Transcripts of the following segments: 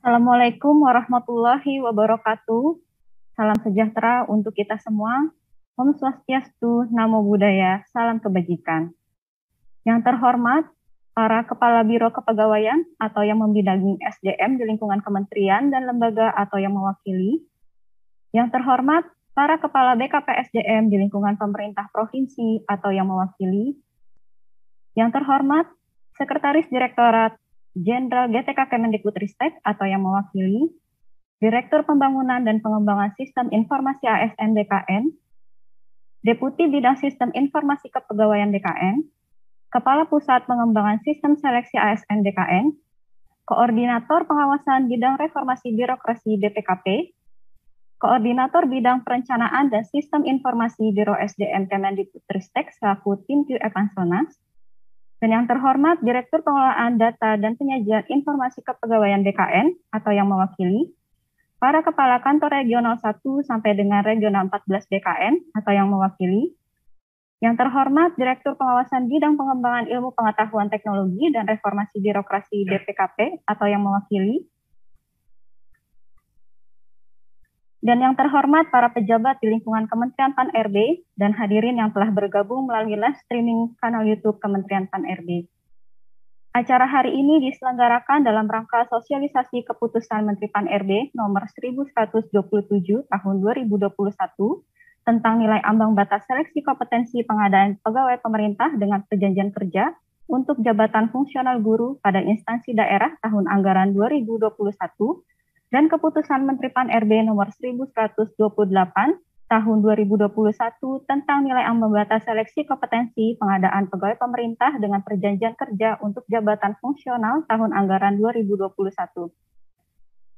Assalamualaikum warahmatullahi wabarakatuh. Salam sejahtera untuk kita semua. Om Swastiastu, Namo Buddhaya, salam kebajikan. Yang terhormat, para Kepala Biro Kepegawaian atau yang membidangi SDM di lingkungan kementerian dan lembaga atau yang mewakili. Yang terhormat, para Kepala BKP SDM di lingkungan pemerintah provinsi atau yang mewakili. Yang terhormat, Sekretaris Direktorat Jenderal GTK Kemendikbudristek atau yang mewakili, Direktur Pembangunan dan Pengembangan Sistem Informasi ASN BKN, Deputi Bidang Sistem Informasi Kepegawaian BKN, Kepala Pusat Pengembangan Sistem Seleksi ASN BKN, Koordinator Pengawasan Bidang Reformasi Birokrasi BPKP, Koordinator Bidang Perencanaan dan Sistem Informasi Biro SDM Kemendikbudristek selaku tim QF-Ansonas, dan yang terhormat Direktur Pengelolaan Data dan Penyajian Informasi Kepegawaian BKN atau yang mewakili, para Kepala Kantor Regional 1 sampai dengan Regional 14 BKN atau yang mewakili, yang terhormat Direktur Pengawasan Bidang Pengembangan Ilmu Pengetahuan Teknologi dan Reformasi Birokrasi BPKP atau yang mewakili, dan yang terhormat para pejabat di lingkungan Kementerian Pan-RB dan hadirin yang telah bergabung melalui live streaming kanal YouTube Kementerian Pan-RB. Acara hari ini diselenggarakan dalam rangka sosialisasi keputusan Menteri Pan-RB nomor 1127 tahun 2021 tentang nilai ambang batas seleksi kompetensi pengadaan pegawai pemerintah dengan perjanjian kerja untuk jabatan fungsional guru pada instansi daerah tahun anggaran 2021 dan keputusan Menteri Pan-RB nomor 1128 tahun 2021 tentang nilai ambang batas seleksi kompetensi pengadaan pegawai pemerintah dengan perjanjian kerja untuk jabatan fungsional tahun anggaran 2021.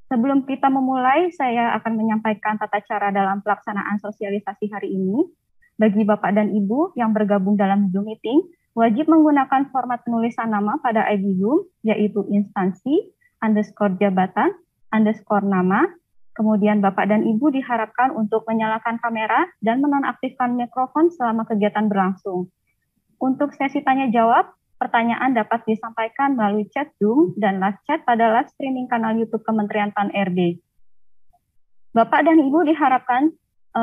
Sebelum kita memulai, saya akan menyampaikan tata cara dalam pelaksanaan sosialisasi hari ini. Bagi Bapak dan Ibu yang bergabung dalam Zoom meeting, wajib menggunakan format penulisan nama pada ID Zoom, yaitu instansi, _jabatan, _nama. Kemudian Bapak dan Ibu diharapkan untuk menyalakan kamera dan menonaktifkan mikrofon selama kegiatan berlangsung. Untuk sesi tanya jawab, pertanyaan dapat disampaikan melalui chat Zoom dan live chat pada live streaming kanal YouTube Kementerian Pan-RB. Bapak dan Ibu diharapkan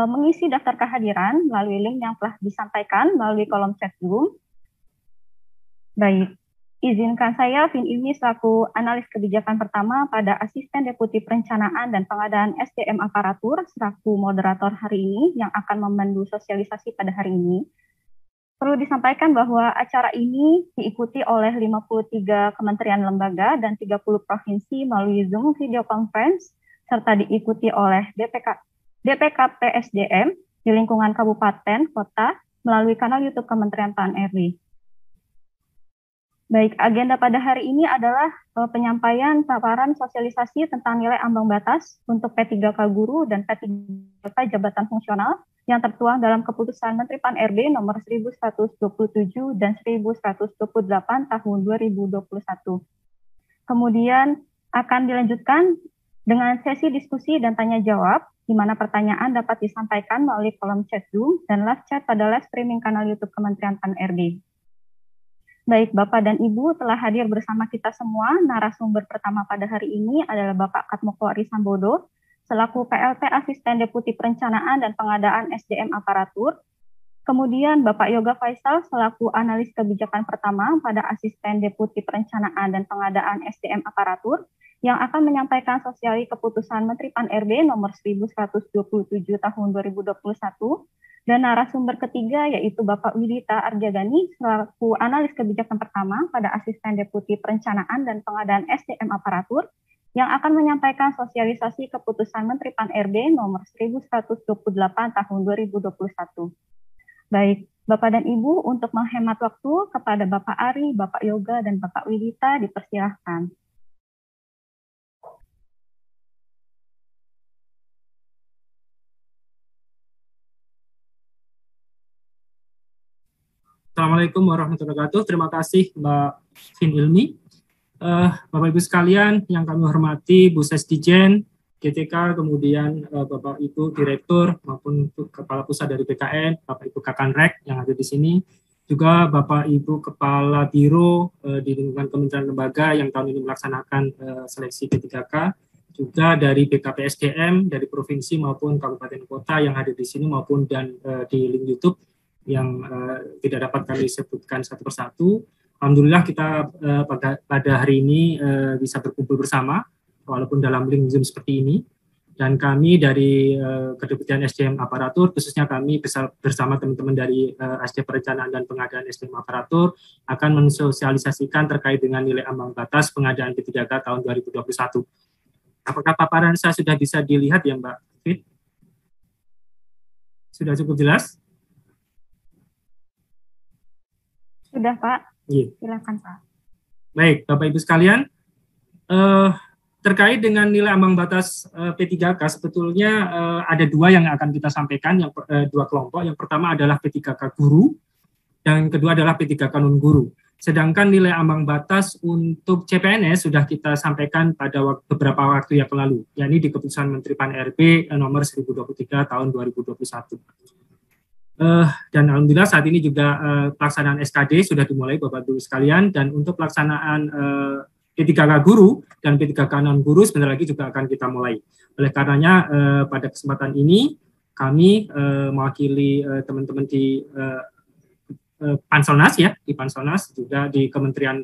mengisi daftar kehadiran melalui link yang telah disampaikan melalui kolom chat Zoom. Baik. Izinkan saya, Vin Ilmi, selaku analis kebijakan pertama pada Asisten Deputi Perencanaan dan Pengadaan SDM Aparatur, selaku moderator hari ini yang akan memandu sosialisasi pada hari ini. Perlu disampaikan bahwa acara ini diikuti oleh 53 kementerian lembaga dan 30 provinsi melalui Zoom video conference, serta diikuti oleh BPKP SDM di lingkungan kabupaten, kota, melalui kanal YouTube Kementerian Pan-RB. Baik, agenda pada hari ini adalah penyampaian paparan sosialisasi tentang nilai ambang batas untuk P3K Guru dan P3K Jabatan Fungsional yang tertuang dalam keputusan Menteri Pan-RB nomor 1127 dan 1128 tahun 2021. Kemudian akan dilanjutkan dengan sesi diskusi dan tanya jawab, di mana pertanyaan dapat disampaikan melalui kolom chat Zoom dan live chat pada live streaming kanal YouTube Kementerian Pan-RB. Baik, Bapak dan Ibu telah hadir bersama kita semua. Narasumber pertama pada hari ini adalah Bapak Katmoko Arisambodo, selaku PLT Asisten Deputi Perencanaan dan Pengadaan SDM Aparatur. Kemudian Bapak Yoga Faisal, selaku Analis Kebijakan pertama pada Asisten Deputi Perencanaan dan Pengadaan SDM Aparatur, yang akan menyampaikan sosialisasi keputusan Menteri Pan-RB nomor 1127 tahun 2021. Dan narasumber ketiga yaitu Bapak Widita Arjagani selaku analis kebijakan pertama pada Asisten Deputi Perencanaan dan Pengadaan SDM Aparatur yang akan menyampaikan sosialisasi keputusan Menteri Pan-RB nomor 1128 tahun 2021. Baik, Bapak dan Ibu, untuk menghemat waktu kepada Bapak Ari, Bapak Yoga, dan Bapak Widita dipersilahkan. Assalamualaikum warahmatullahi wabarakatuh. Terima kasih Mbak Vin Ilmi. Bapak Ibu sekalian yang kami hormati, Bu Sesdijen, GTK, kemudian Bapak Ibu Direktur maupun Kepala Pusat dari BKN, Bapak Ibu Kakanrek yang ada di sini, juga Bapak Ibu Kepala Biro di lingkungan Kementerian Lembaga yang tahun ini melaksanakan seleksi P3K, juga dari BKPSDM, dari provinsi maupun kabupaten kota yang hadir di sini maupun di link YouTube yang tidak dapat kami sebutkan satu persatu. Alhamdulillah kita pada hari ini bisa berkumpul bersama walaupun dalam link Zoom seperti ini. Dan kami dari Kedeputian SDM Aparatur, khususnya kami bersama teman-teman dari SD Perencanaan dan Pengadaan SDM Aparatur akan mensosialisasikan terkait dengan nilai ambang batas pengadaan P3K tahun 2021. Apakah paparan saya sudah bisa dilihat ya Mbak Fit? Sudah cukup jelas? Sudah Pak, iya. Silakan Pak. Baik, Bapak Ibu sekalian, terkait dengan nilai ambang batas P3K sebetulnya ada dua yang akan kita sampaikan, dua kelompok. Yang pertama adalah P3K guru, dan yang kedua adalah P3K non guru. Sedangkan nilai ambang batas untuk CPNS sudah kita sampaikan pada beberapa waktu yang lalu, yakni di Keputusan Menteri Pan-RB nomor 1023 tahun 2021. Dan alhamdulillah saat ini juga pelaksanaan SKD sudah dimulai Bapak Ibu sekalian, dan untuk pelaksanaan P3K guru dan P3K non guru sebentar lagi juga akan kita mulai. Oleh karenanya pada kesempatan ini kami mewakili teman-teman di Panselnas ya, di Panselnas juga di Kementerian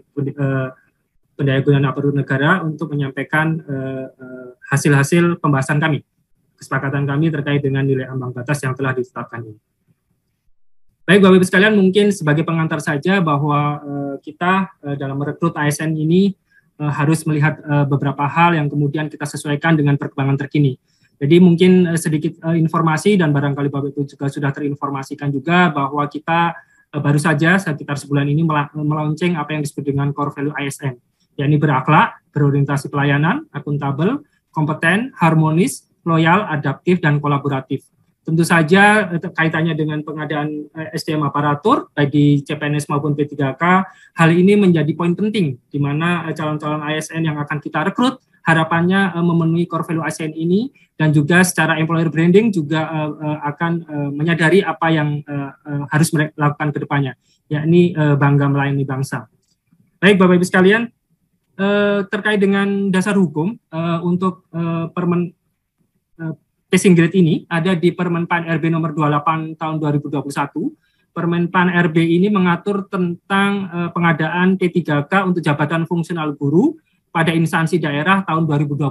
Pendayagunaan Aparatur Negara untuk menyampaikan hasil-hasil pembahasan kami, kesepakatan kami terkait dengan nilai ambang batas yang telah ditetapkan ini. Baik Bapak Ibu sekalian, mungkin sebagai pengantar saja bahwa kita dalam merekrut ASN ini harus melihat beberapa hal yang kemudian kita sesuaikan dengan perkembangan terkini. Jadi mungkin sedikit informasi, dan barangkali Bapak Ibu juga sudah terinformasikan juga bahwa kita baru saja sekitar sebulan ini melaunching apa yang disebut dengan core value ASN, yakni berakhlak, berorientasi pelayanan, akuntabel, kompeten, harmonis, loyal, adaptif, dan kolaboratif. Tentu saja kaitannya dengan pengadaan SDM aparatur, baik di CPNS maupun P3K, hal ini menjadi poin penting, di mana calon-calon ASN yang akan kita rekrut, harapannya memenuhi core value ASN ini, dan juga secara employer branding juga akan menyadari apa yang harus mereka lakukan ke depannya, yakni bangga melayani bangsa. Baik Bapak Ibu sekalian, terkait dengan dasar hukum untuk Permen Passing Grade ini ada di Permen Pan-RB nomor 28 tahun 2021. Permen Pan-RB ini mengatur tentang pengadaan P3K untuk jabatan fungsional guru pada instansi daerah tahun 2021.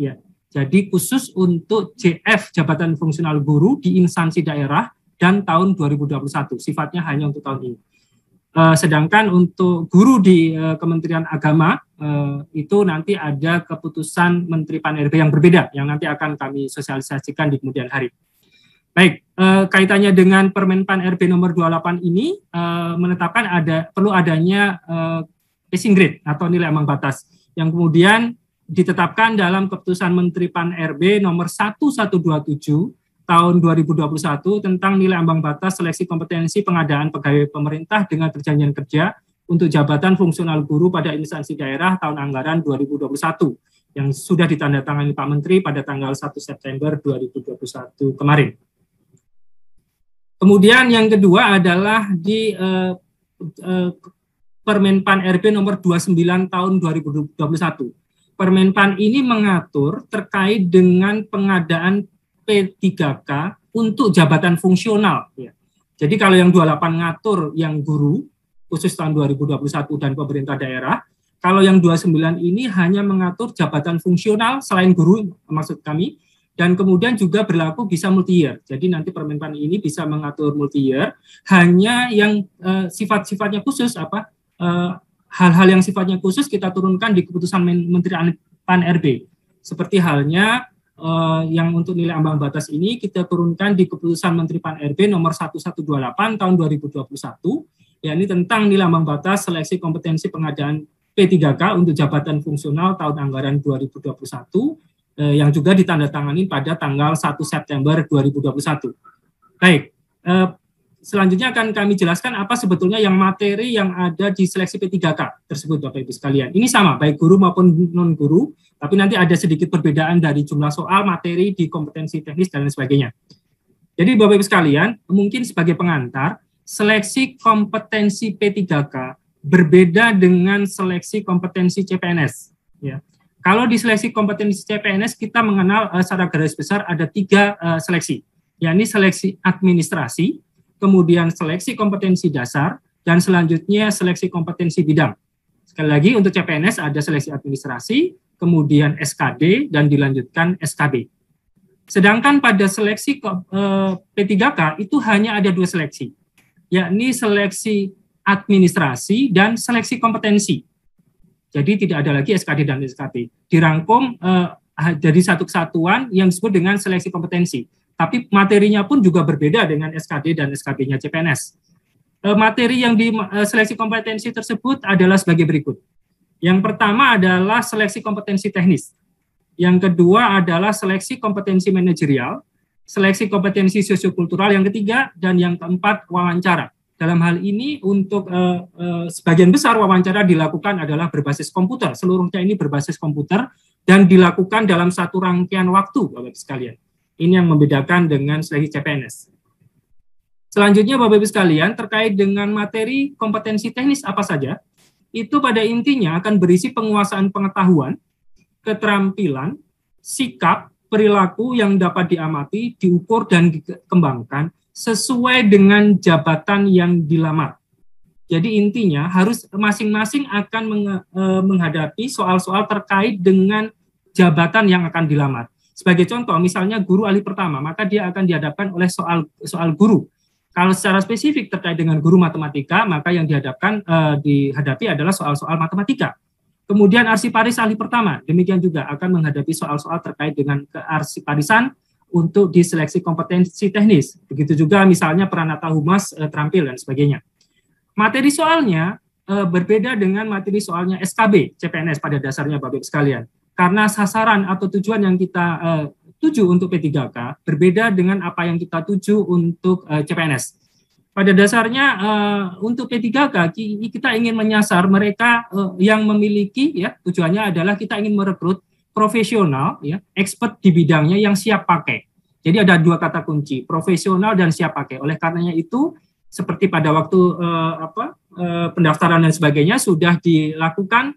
Ya. Jadi khusus untuk JF jabatan fungsional guru di instansi daerah dan tahun 2021. Sifatnya hanya untuk tahun ini. Sedangkan untuk guru di Kementerian Agama itu nanti ada keputusan Menteri Pan-RB yang berbeda yang nanti akan kami sosialisasikan di kemudian hari. Baik, kaitannya dengan Permen Pan-RB nomor 28 ini menetapkan perlu adanya passing grade atau nilai ambang batas yang kemudian ditetapkan dalam keputusan Menteri Pan-RB nomor 1127 tahun 2021 tentang nilai ambang batas seleksi kompetensi pengadaan pegawai pemerintah dengan perjanjian kerja untuk jabatan fungsional guru pada instansi daerah tahun anggaran 2021 yang sudah ditandatangani Pak Menteri pada tanggal 1 September 2021 kemarin. Kemudian yang kedua adalah di Permen Pan-RB nomor 29 tahun 2021. Permen Pan ini mengatur terkait dengan pengadaan P3K untuk jabatan fungsional. Ya. Jadi kalau yang 28 ngatur yang guru, khusus tahun 2021 dan pemerintah daerah, kalau yang 29 ini hanya mengatur jabatan fungsional selain guru, maksud kami, dan kemudian juga berlaku bisa multi-year. Jadi nanti Permen Pan ini bisa mengatur multi-year, hanya yang sifat-sifatnya khusus, hal-hal yang sifatnya khusus kita turunkan di keputusan Menteri Pan-RB. Seperti halnya yang untuk nilai ambang batas ini kita turunkan di keputusan Menteri Pan-RB nomor 1128 tahun 2021, yakni tentang nilai ambang batas seleksi kompetensi pengadaan P3K untuk jabatan fungsional tahun anggaran 2021 yang juga ditandatangani pada tanggal 1 September 2021. Baik, selanjutnya akan kami jelaskan apa sebetulnya yang materi yang ada di seleksi P3K tersebut Bapak Ibu sekalian. Ini sama baik guru maupun non guru, tapi nanti ada sedikit perbedaan dari jumlah soal, materi di kompetensi teknis dan lain sebagainya. Jadi Bapak Ibu sekalian, mungkin sebagai pengantar, seleksi kompetensi P3K berbeda dengan seleksi kompetensi CPNS. Ya. Kalau di seleksi kompetensi CPNS kita mengenal secara garis besar ada 3 seleksi, yakni seleksi administrasi, kemudian seleksi kompetensi dasar, dan selanjutnya seleksi kompetensi bidang. Sekali lagi untuk CPNS ada seleksi administrasi, kemudian SKD, dan dilanjutkan SKB. Sedangkan pada seleksi P3K itu hanya ada 2 seleksi, yakni seleksi administrasi dan seleksi kompetensi. Jadi tidak ada lagi SKD dan SKB. Dirangkum jadi satu kesatuan yang disebut dengan seleksi kompetensi. Tapi materinya pun juga berbeda dengan SKD dan SKB-nya CPNS. Materi yang di seleksi kompetensi tersebut adalah sebagai berikut. Yang pertama adalah seleksi kompetensi teknis. Yang kedua adalah seleksi kompetensi manajerial, seleksi kompetensi sosiokultural yang ketiga, dan yang keempat wawancara. Dalam hal ini untuk sebagian besar wawancara dilakukan adalah berbasis komputer. Seluruhnya ini berbasis komputer dan dilakukan dalam satu rangkaian waktu, Bapak-Ibu sekalian. Ini yang membedakan dengan seleksi CPNS. Selanjutnya Bapak-Ibu sekalian, terkait dengan materi kompetensi teknis apa saja, itu pada intinya akan berisi penguasaan pengetahuan, keterampilan, sikap, perilaku yang dapat diamati, diukur, dan dikembangkan sesuai dengan jabatan yang dilamar. Jadi intinya harus masing-masing akan menghadapi soal-soal terkait dengan jabatan yang akan dilamar. Sebagai contoh, misalnya guru ahli pertama, maka dia akan dihadapkan oleh soal guru. Kalau secara spesifik terkait dengan guru matematika, maka yang dihadapi adalah soal-soal matematika. Kemudian arsiparis ahli pertama, demikian juga akan menghadapi soal-soal terkait dengan kearsiparisan untuk diseleksi kompetensi teknis. Begitu juga misalnya Pranata Humas terampil dan sebagainya. Materi soalnya berbeda dengan materi soalnya SKB CPNS pada dasarnya Bapak-Ibu sekalian. Karena sasaran atau tujuan yang kita tuju untuk P3K berbeda dengan apa yang kita tuju untuk CPNS. Pada dasarnya untuk P3K kita ingin menyasar mereka yang memiliki, ya, tujuannya adalah kita ingin merekrut profesional, ya, expert di bidangnya yang siap pakai. Jadi ada 2 kata kunci, profesional dan siap pakai. Oleh karenanya itu, seperti pada waktu pendaftaran dan sebagainya sudah dilakukan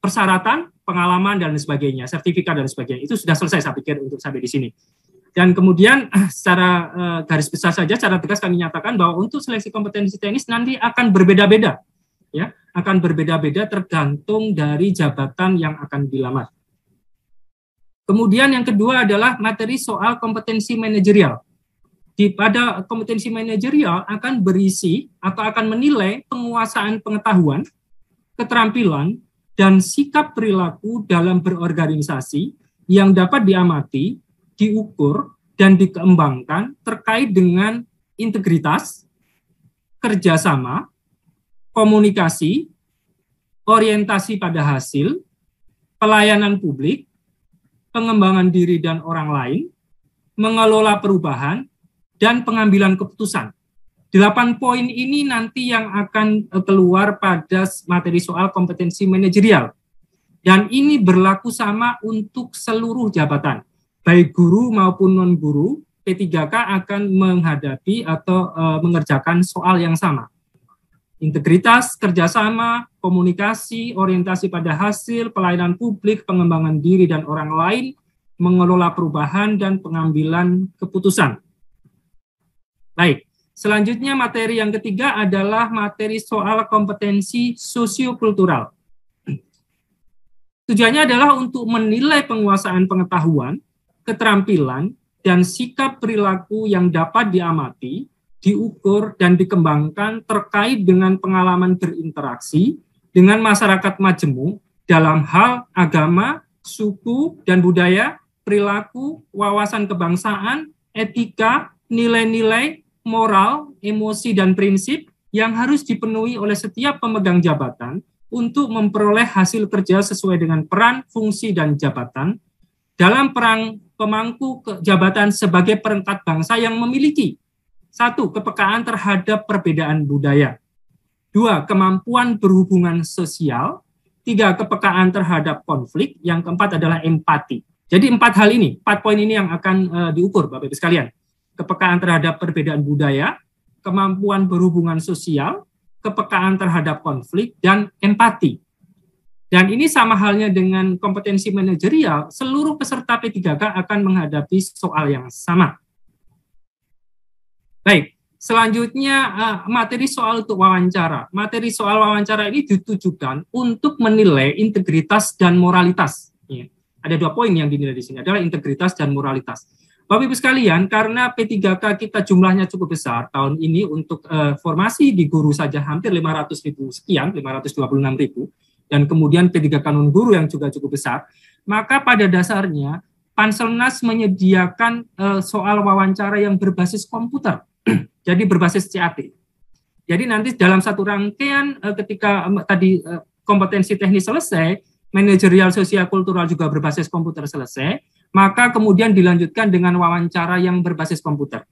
persyaratan, pengalaman dan sebagainya, sertifikat dan sebagainya. Itu sudah selesai saya pikir untuk sampai di sini. Dan kemudian secara garis besar saja, secara tegas kami nyatakan bahwa untuk seleksi kompetensi teknis nanti akan berbeda-beda. Ya, akan berbeda-beda tergantung dari jabatan yang akan dilamar. Kemudian yang kedua adalah materi soal kompetensi manajerial. Pada kompetensi manajerial akan berisi atau akan menilai penguasaan pengetahuan, keterampilan, dan sikap perilaku dalam berorganisasi yang dapat diamati, diukur, dan dikembangkan terkait dengan integritas, kerjasama, komunikasi, orientasi pada hasil, pelayanan publik, pengembangan diri dan orang lain, mengelola perubahan, dan pengambilan keputusan. 8 poin ini nanti yang akan keluar pada materi soal kompetensi manajerial. Dan ini berlaku sama untuk seluruh jabatan, baik guru maupun non-guru. P3K akan menghadapi atau mengerjakan soal yang sama. Integritas, kerjasama, komunikasi, orientasi pada hasil, pelayanan publik, pengembangan diri dan orang lain, mengelola perubahan, dan pengambilan keputusan. Baik, selanjutnya materi yang ketiga adalah materi soal kompetensi sosiokultural. Tujuannya adalah untuk menilai penguasaan pengetahuan, keterampilan, dan sikap perilaku yang dapat diamati, diukur, dan dikembangkan terkait dengan pengalaman berinteraksi dengan masyarakat majemuk dalam hal agama, suku, dan budaya, perilaku, wawasan kebangsaan, etika, nilai-nilai, moral, emosi, dan prinsip yang harus dipenuhi oleh setiap pemegang jabatan untuk memperoleh hasil kerja sesuai dengan peran, fungsi, dan jabatan dalam perang pemangku jabatan sebagai perangkat bangsa yang memiliki 1. Kepekaan terhadap perbedaan budaya. 2. Kemampuan berhubungan sosial. 3. Kepekaan terhadap konflik. Yang keempat adalah empati. Jadi 4 hal ini, 4 poin ini yang akan diukur Bapak-Ibu sekalian. Kepekaan terhadap perbedaan budaya, kemampuan berhubungan sosial, kepekaan terhadap konflik, dan empati. Dan ini sama halnya dengan kompetensi manajerial, seluruh peserta P3K akan menghadapi soal yang sama. Baik, selanjutnya materi soal untuk wawancara. Materi soal wawancara ini ditujukan untuk menilai integritas dan moralitas. Ya. Ada 2 poin yang dinilai di sini, adalah integritas dan moralitas. Bapak Ibu sekalian, karena P3K kita jumlahnya cukup besar tahun ini untuk formasi di guru saja hampir 500.000 sekian, 526.000, dan kemudian P3K non-guru yang juga cukup besar, maka pada dasarnya Panselnas menyediakan soal wawancara yang berbasis komputer, jadi berbasis CAT. Jadi nanti dalam satu rangkaian ketika tadi kompetensi teknis selesai, manajerial sosial kultural juga berbasis komputer selesai, maka kemudian dilanjutkan dengan wawancara yang berbasis komputer.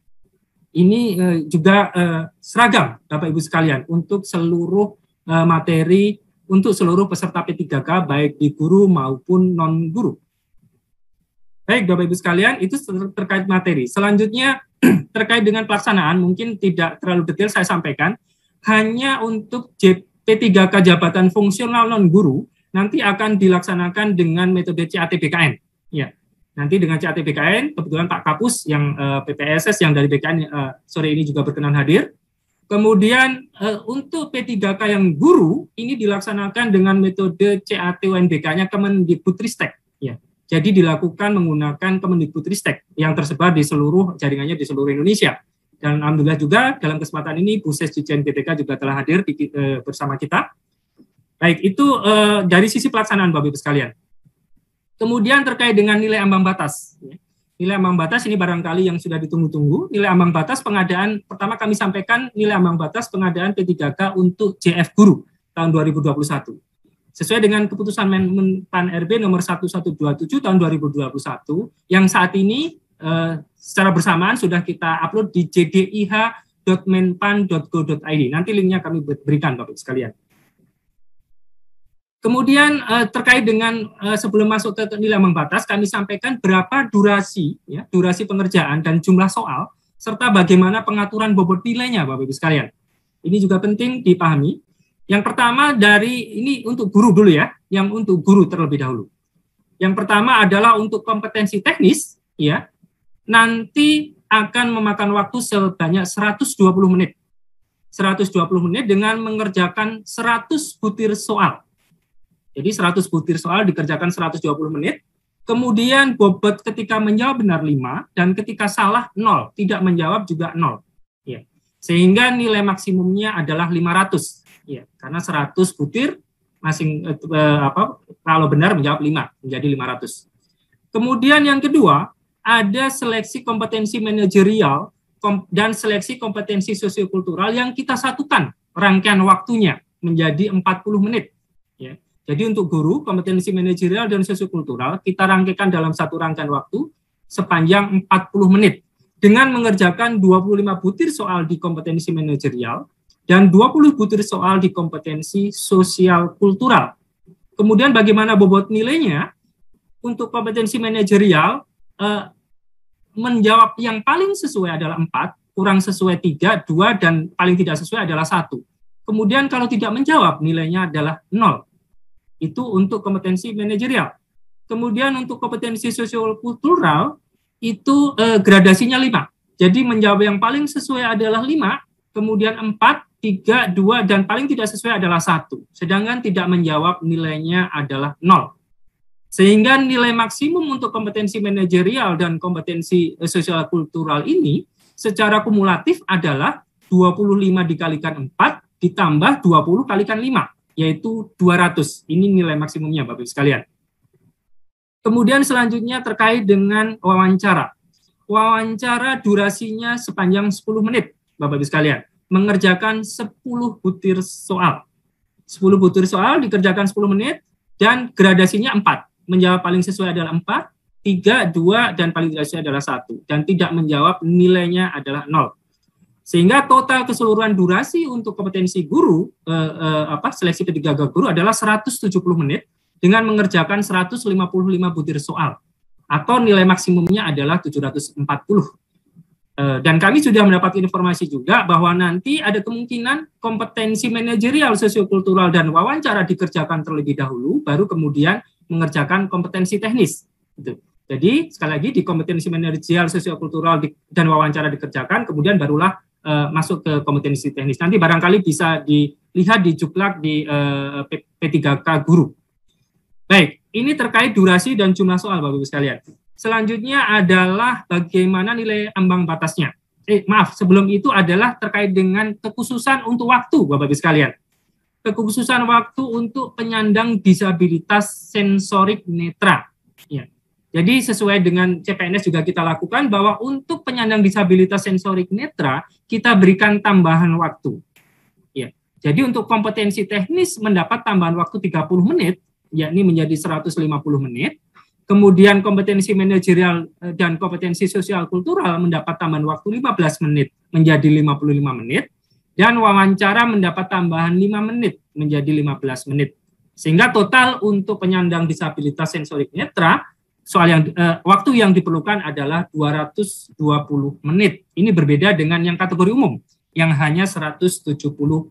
Ini juga seragam, Bapak Ibu sekalian, untuk seluruh materi, untuk seluruh peserta P3K, baik di guru maupun non-guru. Baik, Bapak Ibu sekalian, itu terkait materi. Selanjutnya, terkait dengan pelaksanaan, mungkin tidak terlalu detail saya sampaikan, hanya untuk P3K jabatan fungsional non-guru, nanti akan dilaksanakan dengan metode CAT-BKN. Ya, nanti dengan CAT-BKN, kebetulan Pak Kapus yang PPSS yang dari BKN sore ini juga berkenan hadir. Kemudian untuk P3K yang guru, ini dilaksanakan dengan metode CAT-UNBK-nya Kemendikbudristek. Ya. Jadi dilakukan menggunakan Kemendikbudristek yang tersebar di seluruh jaringannya di seluruh Indonesia. Dan alhamdulillah juga dalam kesempatan ini Bu Sesdijen GTK juga telah hadir bersama kita. Baik, itu dari sisi pelaksanaan Bapak Ibu sekalian. Kemudian terkait dengan nilai ambang batas. Nilai ambang batas ini barangkali yang sudah ditunggu-tunggu. Nilai ambang batas pengadaan, pertama kami sampaikan nilai ambang batas pengadaan P3K untuk JF Guru tahun 2021. Sesuai dengan keputusan Menpan RB nomor 1127 tahun 2021, yang saat ini secara bersamaan sudah kita upload di jdih.menpan.go.id. Nanti linknya kami berikan Bapak sekalian. Kemudian terkait dengan sebelum masuk ke nilai ambang batas, kami sampaikan berapa durasi, ya, durasi pengerjaan dan jumlah soal, serta bagaimana pengaturan bobot nilainya, Bapak Ibu sekalian. Ini juga penting dipahami. Yang pertama ini untuk guru dulu ya, yang untuk guru terlebih dahulu. Yang pertama adalah untuk kompetensi teknis, ya, nanti akan memakan waktu sebanyak 120 menit. 120 menit dengan mengerjakan 100 butir soal. Jadi 100 butir soal dikerjakan 120 menit, kemudian bobot ketika menjawab benar 5, dan ketika salah 0, tidak menjawab juga 0. Ya. Sehingga nilai maksimumnya adalah 500. Ya. Karena 100 butir, kalau benar menjawab 5, menjadi 500. Kemudian yang kedua, ada seleksi kompetensi manajerial dan seleksi kompetensi sosiokultural yang kita satukan rangkaian waktunya menjadi 40 menit. Ya. Jadi untuk guru, kompetensi manajerial dan sosiokultural kita rangkaikan dalam satu rangkaian waktu sepanjang 40 menit dengan mengerjakan 25 butir soal di kompetensi manajerial dan 20 butir soal di kompetensi sosial kultural. Kemudian bagaimana bobot nilainya? Untuk kompetensi manajerial, menjawab yang paling sesuai adalah 4, kurang sesuai 3, 2, dan paling tidak sesuai adalah 1. Kemudian kalau tidak menjawab, nilainya adalah 0. Itu untuk kompetensi manajerial. Kemudian untuk kompetensi sosiokultural itu gradasinya 5. Jadi menjawab yang paling sesuai adalah 5, kemudian 4, 3, 2, dan paling tidak sesuai adalah 1. Sedangkan tidak menjawab nilainya adalah 0. Sehingga nilai maksimum untuk kompetensi manajerial dan kompetensi sosiokultural ini secara kumulatif adalah 25 dikalikan 4 ditambah 20 kalikan 5. Yaitu 200. Ini nilai maksimumnya Bapak Ibu sekalian. Kemudian selanjutnya terkait dengan wawancara. Wawancara durasinya sepanjang 10 menit Bapak Ibu sekalian. Mengerjakan 10 butir soal. 10 butir soal dikerjakan 10 menit dan gradasinya 4. Menjawab paling sesuai adalah 4, 3, 2, dan paling tidak sesuai adalah 1. Dan tidak menjawab nilainya adalah 0. Sehingga total keseluruhan durasi untuk kompetensi guru, seleksi P3K guru adalah 170 menit dengan mengerjakan 155 butir soal. Atau nilai maksimumnya adalah 740. Dan kami sudah mendapat informasi juga bahwa nanti ada kemungkinan kompetensi manajerial, sosiokultural, dan wawancara dikerjakan terlebih dahulu, baru kemudian mengerjakan kompetensi teknis. Gitu. Jadi sekali lagi di kompetensi manajerial, sosiokultural, dan wawancara dikerjakan, kemudian barulah masuk ke kompetensi teknis. Nanti barangkali bisa dilihat di juklak di P3K guru. Baik, ini terkait durasi dan jumlah soal, Bapak-Ibu sekalian. Selanjutnya adalah bagaimana nilai ambang batasnya. Sebelum itu adalah terkait dengan kekhususan untuk waktu, Bapak-Ibu sekalian. Kekhususan waktu untuk penyandang disabilitas sensorik netra. Ya. Jadi sesuai dengan CPNS juga kita lakukan bahwa untuk penyandang disabilitas sensorik netra, kita berikan tambahan waktu. Ya. Jadi untuk kompetensi teknis mendapat tambahan waktu 30 menit, yakni menjadi 150 menit. Kemudian kompetensi manajerial dan kompetensi sosial kultural mendapat tambahan waktu 15 menit menjadi 55 menit. Dan wawancara mendapat tambahan 5 menit menjadi 15 menit. Sehingga total untuk penyandang disabilitas sensorik netra, waktu yang diperlukan adalah 220 menit. Ini berbeda dengan yang kategori umum, yang hanya 170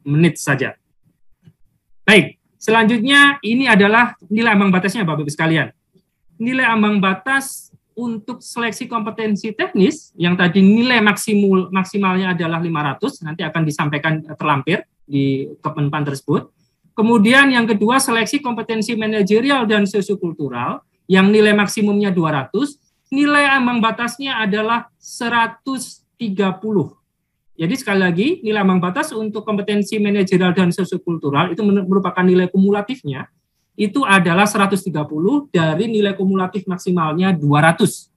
menit saja. Baik, selanjutnya ini adalah nilai ambang batasnya, Bapak-Ibu sekalian. Nilai ambang batas untuk seleksi kompetensi teknis yang tadi nilai maksimalnya adalah 500, nanti akan disampaikan terlampir di Kemenpan tersebut. Kemudian yang kedua seleksi kompetensi manajerial dan sosiokultural yang nilai maksimumnya 200, nilai ambang batasnya adalah 130. Jadi sekali lagi nilai ambang batas untuk kompetensi manajerial dan sosiokultural itu merupakan nilai kumulatifnya itu adalah 130 dari nilai kumulatif maksimalnya 200.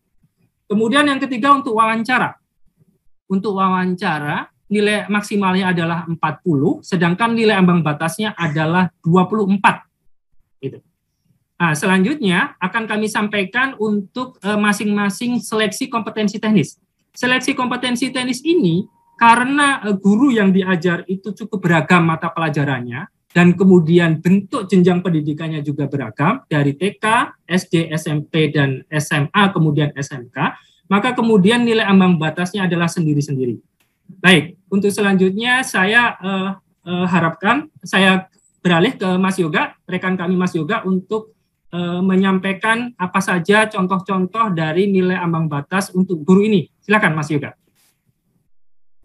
Kemudian yang ketiga untuk wawancara. Untuk wawancara, nilai maksimalnya adalah 40, sedangkan nilai ambang batasnya adalah 24. Gitu. Nah, selanjutnya akan kami sampaikan untuk masing-masing seleksi kompetensi teknis. Seleksi kompetensi teknis ini, karena guru yang diajar itu cukup beragam mata pelajarannya, dan kemudian bentuk jenjang pendidikannya juga beragam dari TK, SD, SMP, dan SMA, kemudian SMK, maka kemudian nilai ambang batasnya adalah sendiri-sendiri. Baik, untuk selanjutnya saya harapkan saya beralih ke Mas Yoga, rekan kami Mas Yoga, untuk menyampaikan apa saja contoh-contoh dari nilai ambang batas untuk guru ini. Silakan Mas Yoga.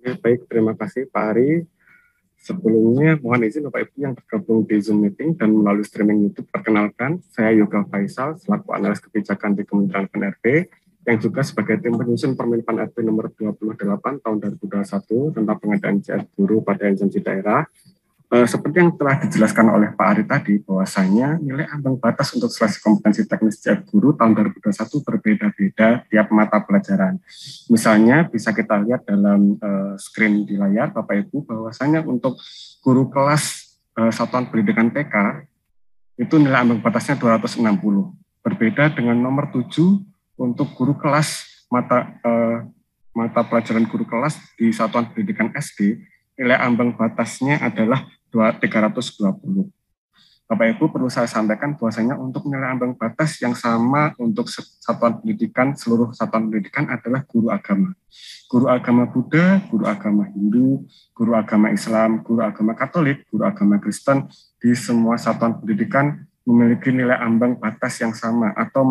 Baik, terima kasih Pak Ari. Sebelumnya, mohon izin Bapak Ibu yang tergabung di Zoom meeting dan melalui streaming YouTube, perkenalkan, saya Yoga Faisal, selaku analis kebijakan di Kementerian PNRB, yang juga sebagai tim penyusun Permenpan RB nomor 28 tahun 2021 tentang pengadaan CR guru pada instansi daerah. Seperti yang telah dijelaskan oleh Pak Ari tadi, bahwasanya nilai ambang batas untuk seleksi kompetensi teknis CR guru tahun 2021 berbeda-beda tiap mata pelajaran. Misalnya bisa kita lihat dalam screen di layar Bapak Ibu, bahwasanya untuk guru kelas satuan pendidikan TK itu nilai ambang batasnya 260. Berbeda dengan nomor 7 untuk guru kelas mata pelajaran guru kelas di satuan pendidikan SD, nilai ambang batasnya adalah 320. Bapak Ibu perlu saya sampaikan bahwasanya untuk nilai ambang batas yang sama untuk satuan pendidikan, seluruh satuan pendidikan adalah guru agama. Guru agama Buddha, guru agama Hindu, guru agama Islam, guru agama Katolik, guru agama Kristen, di semua satuan pendidikan memiliki nilai ambang batas yang sama atau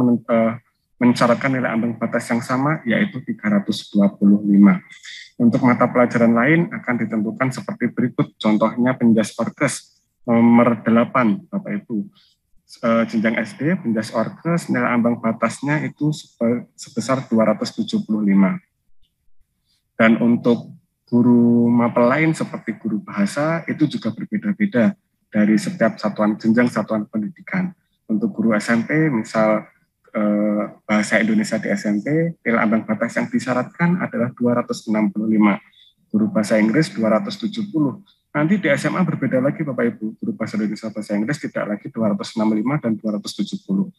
mensyaratkan nilai ambang batas yang sama, yaitu 325. Untuk mata pelajaran lain akan ditentukan seperti berikut, contohnya penjas orkes nomor 8, Bapak Ibu. Jenjang SD, penjas orkes, nilai ambang batasnya itu sebesar 275. Dan untuk guru mapel lain seperti guru bahasa, itu juga berbeda-beda dari setiap jenjang satuan pendidikan. Untuk guru SMP, misal bahasa Indonesia di SMP, nilai ambang batas yang disyaratkan adalah 265. Guru bahasa Inggris 270. Nanti di SMA berbeda lagi Bapak Ibu. Guru bahasa Indonesia bahasa Inggris tidak lagi 265 dan 270.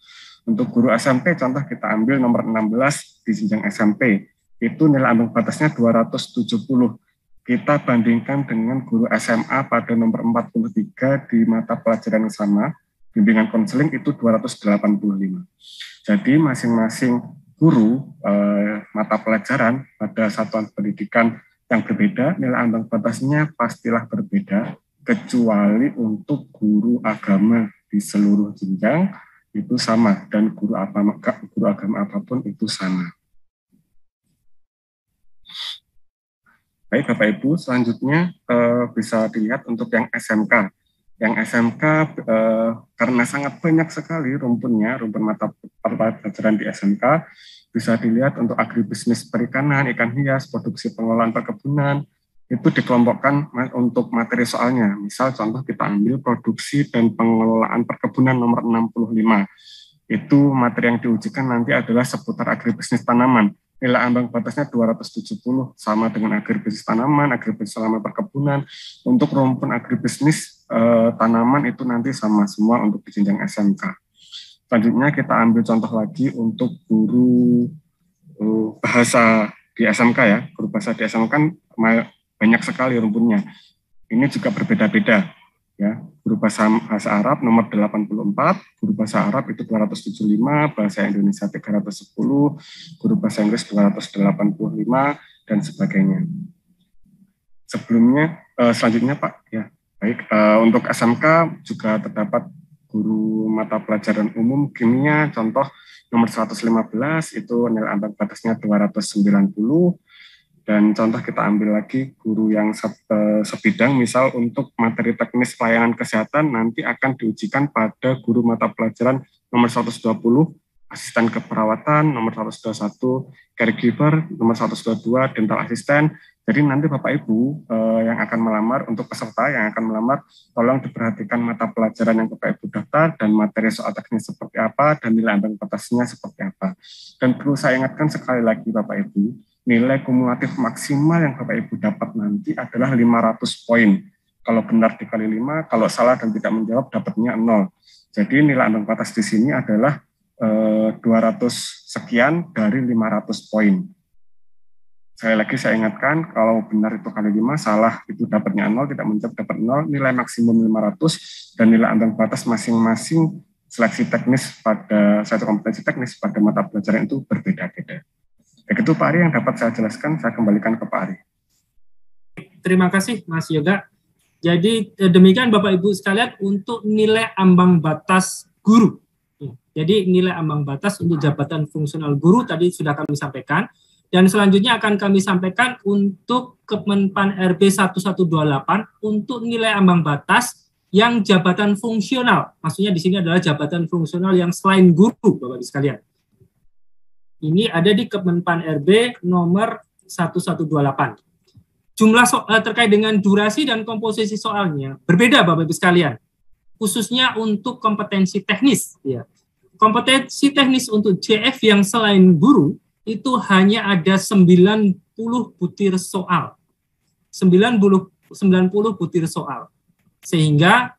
Untuk guru SMP, contoh kita ambil nomor 16 di jenjang SMP. Itu nilai ambang batasnya 270. Kita bandingkan dengan guru SMA pada nomor 43 di mata pelajaran yang sama, bimbingan konseling itu 285. Jadi masing-masing guru mata pelajaran pada satuan pendidikan yang berbeda, nilai ambang batasnya pastilah berbeda, kecuali untuk guru agama di seluruh jenjang itu sama, dan guru agama apapun itu sama. Baik Bapak Ibu, selanjutnya bisa dilihat untuk yang SMK. Yang SMK karena sangat banyak sekali rumpun mata pelajaran di SMK, bisa dilihat untuk agribisnis perikanan, ikan hias, produksi pengolahan perkebunan, itu dikelompokkan untuk materi soalnya. Misal contoh kita ambil produksi dan pengelolaan perkebunan nomor 65. Itu materi yang diujikan nanti adalah seputar agribisnis tanaman. Nilai ambang batasnya 270, sama dengan agribisnis tanaman, agribisnis selama perkebunan. Untuk rumpun agribisnis tanaman itu nanti sama semua untuk di jenjang SMK. Selanjutnya kita ambil contoh lagi untuk guru bahasa di SMK ya. Guru bahasa di SMK kan banyak sekali rumpunnya. Ini juga berbeda-beda ya. Guru bahasa Arab nomor 84, guru bahasa Arab itu 275, bahasa Indonesia 310, guru bahasa Inggris 285 dan sebagainya. Selanjutnya Pak ya. Baik, untuk SMK juga terdapat guru mata pelajaran umum kimia, contoh nomor 115 itu nilai ambang batasnya 290, dan contoh kita ambil lagi guru yang sebidang, misal untuk materi teknis pelayanan kesehatan nanti akan diujikan pada guru mata pelajaran nomor 120, asisten keperawatan, nomor 121, caregiver, nomor 122, dental asisten. Jadi nanti Bapak Ibu yang akan melamar, untuk peserta yang akan melamar, tolong diperhatikan mata pelajaran yang Bapak Ibu daftar dan materi soal teknis seperti apa dan nilai ambang batasnya seperti apa. Dan perlu saya ingatkan sekali lagi Bapak Ibu, nilai kumulatif maksimal yang Bapak Ibu dapat nanti adalah 500 poin. Kalau benar dikali 5, kalau salah dan tidak menjawab dapatnya 0. Jadi nilai ambang batas di sini adalah 200 sekian dari 500 poin. Sekali lagi saya ingatkan, kalau benar itu kali 5, salah itu dapatnya 0, tidak menjawab dapat 0, nilai maksimum 500, dan nilai ambang batas masing-masing seleksi teknis pada satu kompetensi teknis pada mata pelajaran itu berbeda-beda. Begitu Pak Ari yang dapat saya jelaskan, saya kembalikan ke Pak Ari. Terima kasih Mas Yoga. Jadi demikian Bapak Ibu sekalian untuk nilai ambang batas guru. Jadi nilai ambang batas untuk jabatan fungsional guru tadi sudah kami sampaikan. Dan selanjutnya akan kami sampaikan untuk Kemenpan RB 1128 untuk nilai ambang batas yang jabatan fungsional. Maksudnya di sini adalah jabatan fungsional yang selain guru, Bapak Ibu sekalian. Ini ada di Kemenpan RB nomor 1128. Jumlah terkait dengan durasi dan komposisi soalnya berbeda Bapak Ibu sekalian. Khususnya untuk kompetensi teknis. Ya. Kompetensi teknis untuk JF yang selain guru itu hanya ada 90 butir soal. 90 butir soal. Sehingga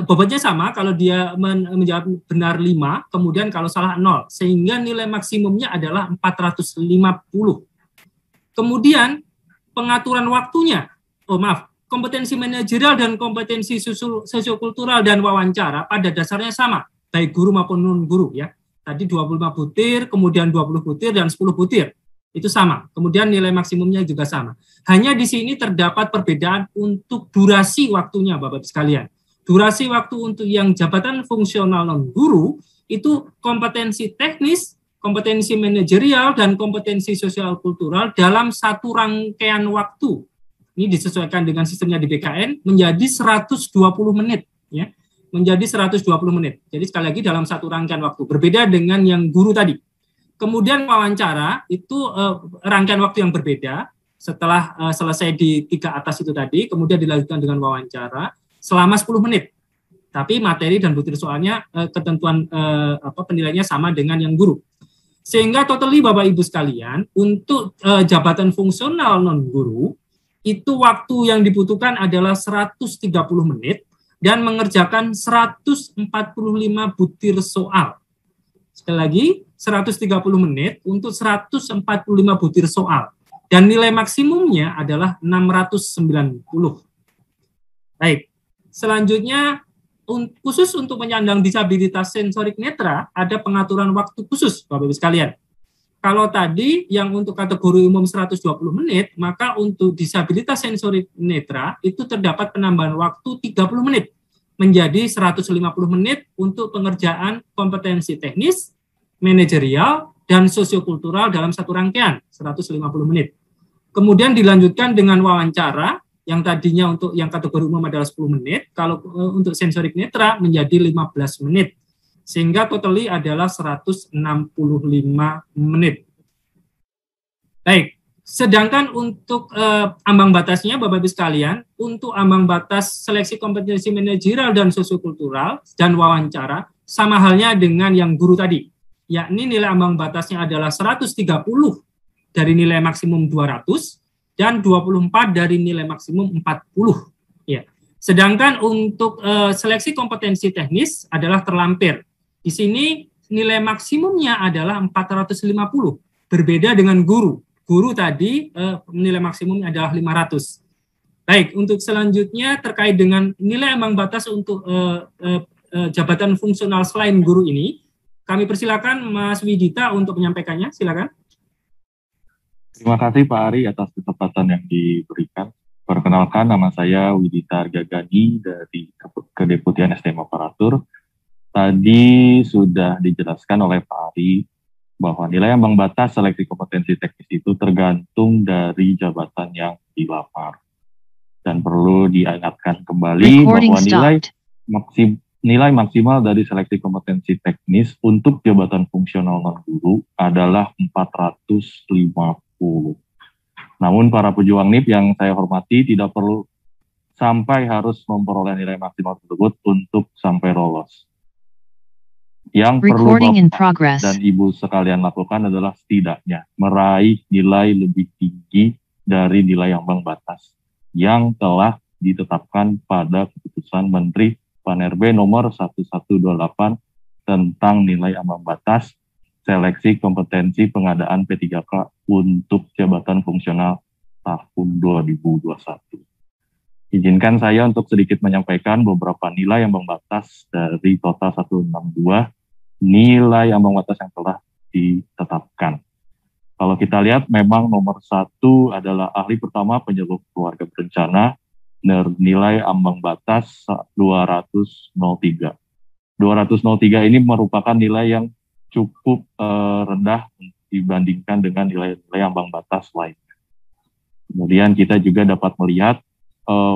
bobotnya sama kalau dia menjawab benar 5, kemudian kalau salah 0. Sehingga nilai maksimumnya adalah 450. Kemudian pengaturan waktunya, kompetensi manajerial dan kompetensi sosiokultural dan wawancara pada dasarnya sama, baik guru maupun non-guru ya. Tadi 25 butir, kemudian 20 butir, dan 10 butir. Itu sama. Kemudian nilai maksimumnya juga sama. Hanya di sini terdapat perbedaan untuk durasi waktunya, Bapak-Ibu sekalian. Durasi waktu untuk yang jabatan fungsional non-guru, itu kompetensi teknis, kompetensi manajerial, dan kompetensi sosial kultural dalam satu rangkaian waktu. Ini disesuaikan dengan sistemnya di BKN, menjadi 120 menit. Ya. Menjadi 120 menit. Jadi sekali lagi dalam satu rangkaian waktu. Berbeda dengan yang guru tadi. Kemudian wawancara itu rangkaian waktu yang berbeda. Setelah selesai di 3 atas itu tadi, kemudian dilanjutkan dengan wawancara selama 10 menit. Tapi materi dan butir soalnya ketentuan penilaiannya sama dengan yang guru. Sehingga totally Bapak Ibu sekalian, untuk jabatan fungsional non-guru, itu waktu yang dibutuhkan adalah 130 menit, dan mengerjakan 145 butir soal. Sekali lagi, 130 menit untuk 145 butir soal. Dan nilai maksimumnya adalah 690. Baik, selanjutnya khusus untuk penyandang disabilitas sensorik netra, ada pengaturan waktu khusus, Bapak-Ibu sekalian. Kalau tadi yang untuk kategori umum 120 menit, maka untuk disabilitas sensorik netra itu terdapat penambahan waktu 30 menit menjadi 150 menit untuk pengerjaan kompetensi teknis, manajerial, dan sosiokultural dalam satu rangkaian, 150 menit. Kemudian dilanjutkan dengan wawancara, yang tadinya untuk yang kategori umum adalah 10 menit, kalau untuk sensorik netra menjadi 15 menit. Sehingga totally adalah 165 menit. Baik, sedangkan untuk ambang batasnya, Bapak Ibu sekalian, untuk ambang batas seleksi kompetensi manajerial dan sosiokultural dan wawancara, sama halnya dengan yang guru tadi, yakni nilai ambang batasnya adalah 130 dari nilai maksimum 200 dan 24 dari nilai maksimum 40. Ya. Sedangkan untuk seleksi kompetensi teknis adalah terlampir. Di sini nilai maksimumnya adalah 450, berbeda dengan guru. Guru tadi nilai maksimumnya adalah 500. Baik, untuk selanjutnya terkait dengan nilai ambang batas untuk jabatan fungsional selain guru ini, kami persilakan Mas Widita untuk menyampaikannya, silakan. Terima kasih Pak Ari atas kesempatan yang diberikan. Perkenalkan, nama saya Widita Argagani dari Kedeputian SDM Aparatur. Tadi sudah dijelaskan oleh Pak Ari bahwa nilai ambang batas seleksi kompetensi teknis itu tergantung dari jabatan yang dilamar. Dan perlu diingatkan kembali bahwa nilai maksimal dari seleksi kompetensi teknis untuk jabatan fungsional non-guru adalah 450. Namun para pejuang NIP yang saya hormati tidak perlu sampai harus memperoleh nilai maksimal tersebut untuk sampai lolos. Yang perlu Bapak dan Ibu sekalian lakukan adalah setidaknya meraih nilai lebih tinggi dari nilai ambang batas yang telah ditetapkan pada keputusan Menteri Pan-RB nomor 1128 tentang nilai ambang batas seleksi kompetensi pengadaan P3K untuk jabatan fungsional tahun 2021. Izinkan saya untuk sedikit menyampaikan beberapa nilai ambang batas dari total 162 nilai ambang batas yang telah ditetapkan. Kalau kita lihat memang nomor 1 adalah ahli pertama penyuluh keluarga berencana, nilai ambang batas 203. 203 ini merupakan nilai yang cukup rendah dibandingkan dengan nilai-nilai ambang batas lainnya. Kemudian kita juga dapat melihat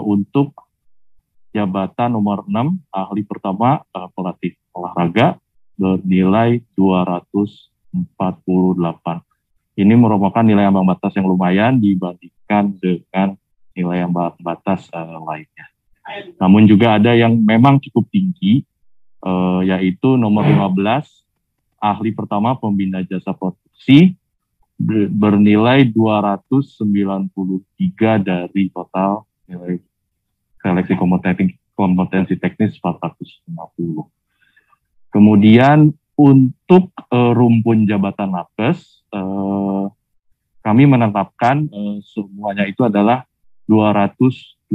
untuk jabatan nomor 6, ahli pertama pelatih olahraga, bernilai 248. Ini merupakan nilai ambang batas yang lumayan dibandingkan dengan nilai ambang batas lainnya. Namun juga ada yang memang cukup tinggi, yaitu nomor 15, ahli pertama pembina jasa produksi, bernilai 293 dari total nilai seleksi kompetensi teknis 450. Kemudian untuk rumpun jabatan nakes, kami menetapkan semuanya itu adalah 225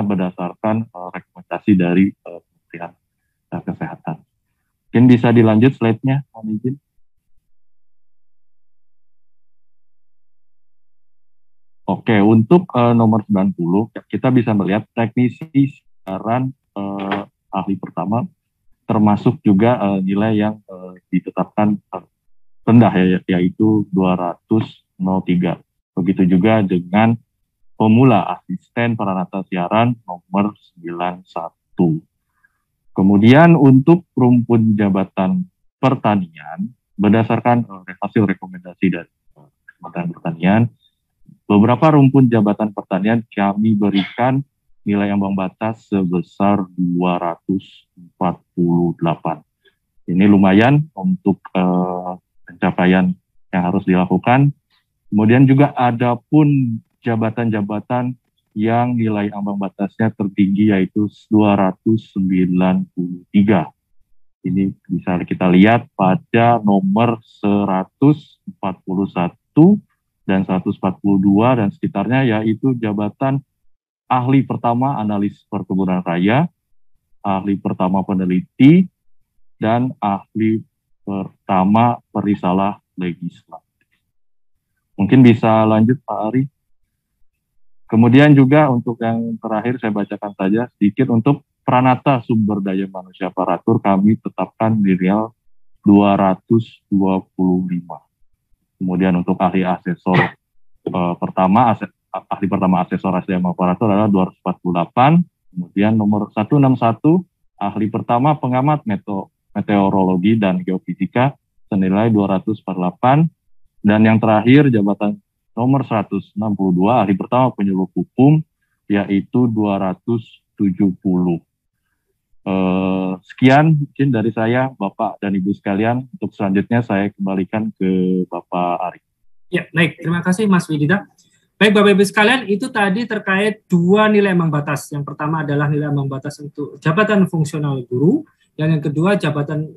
berdasarkan rekomendasi dari Kementerian Kesehatan. Mungkin bisa dilanjut slide-nya, mohon izin. Oke, untuk nomor 90, kita bisa melihat teknisi siaran ahli pertama, termasuk juga nilai yang ditetapkan rendah, yaitu 203. Begitu juga dengan pemula asisten peranata siaran nomor 91. Kemudian untuk rumpun jabatan pertanian, berdasarkan hasil rekomendasi dari Kementerian Pertanian, beberapa rumpun jabatan pertanian kami berikan nilai ambang batas sebesar 248. Ini lumayan untuk pencapaian yang harus dilakukan. Kemudian juga ada pun jabatan-jabatan yang nilai ambang batasnya tertinggi, yaitu 293. Ini bisa kita lihat pada nomor 141 dan 142 dan sekitarnya, yaitu jabatan ahli pertama analis perkebunan raya, ahli pertama peneliti, dan ahli pertama perisalah legislatif. Mungkin bisa lanjut Pak Ari. Kemudian juga untuk yang terakhir saya bacakan saja sedikit untuk Pranata Sumber Daya Manusia Aparatur kami tetapkan di real 225. Kemudian untuk ahli asesor ahli pertama asesor SDM aparatur adalah 248. Kemudian nomor 161 ahli pertama pengamat meteorologi dan geofisika senilai 248. Dan yang terakhir jabatan nomor 162 ahli pertama penyuluh hukum yaitu 270. Sekian mungkin dari saya Bapak dan Ibu sekalian. Untuk selanjutnya saya kembalikan ke Bapak Ari. Ya, baik. Terima kasih Mas Widita. Baik Bapak Ibu sekalian, itu tadi terkait dua nilai ambang batas. Yang pertama adalah nilai ambang batas untuk jabatan fungsional guru, dan yang kedua jabatan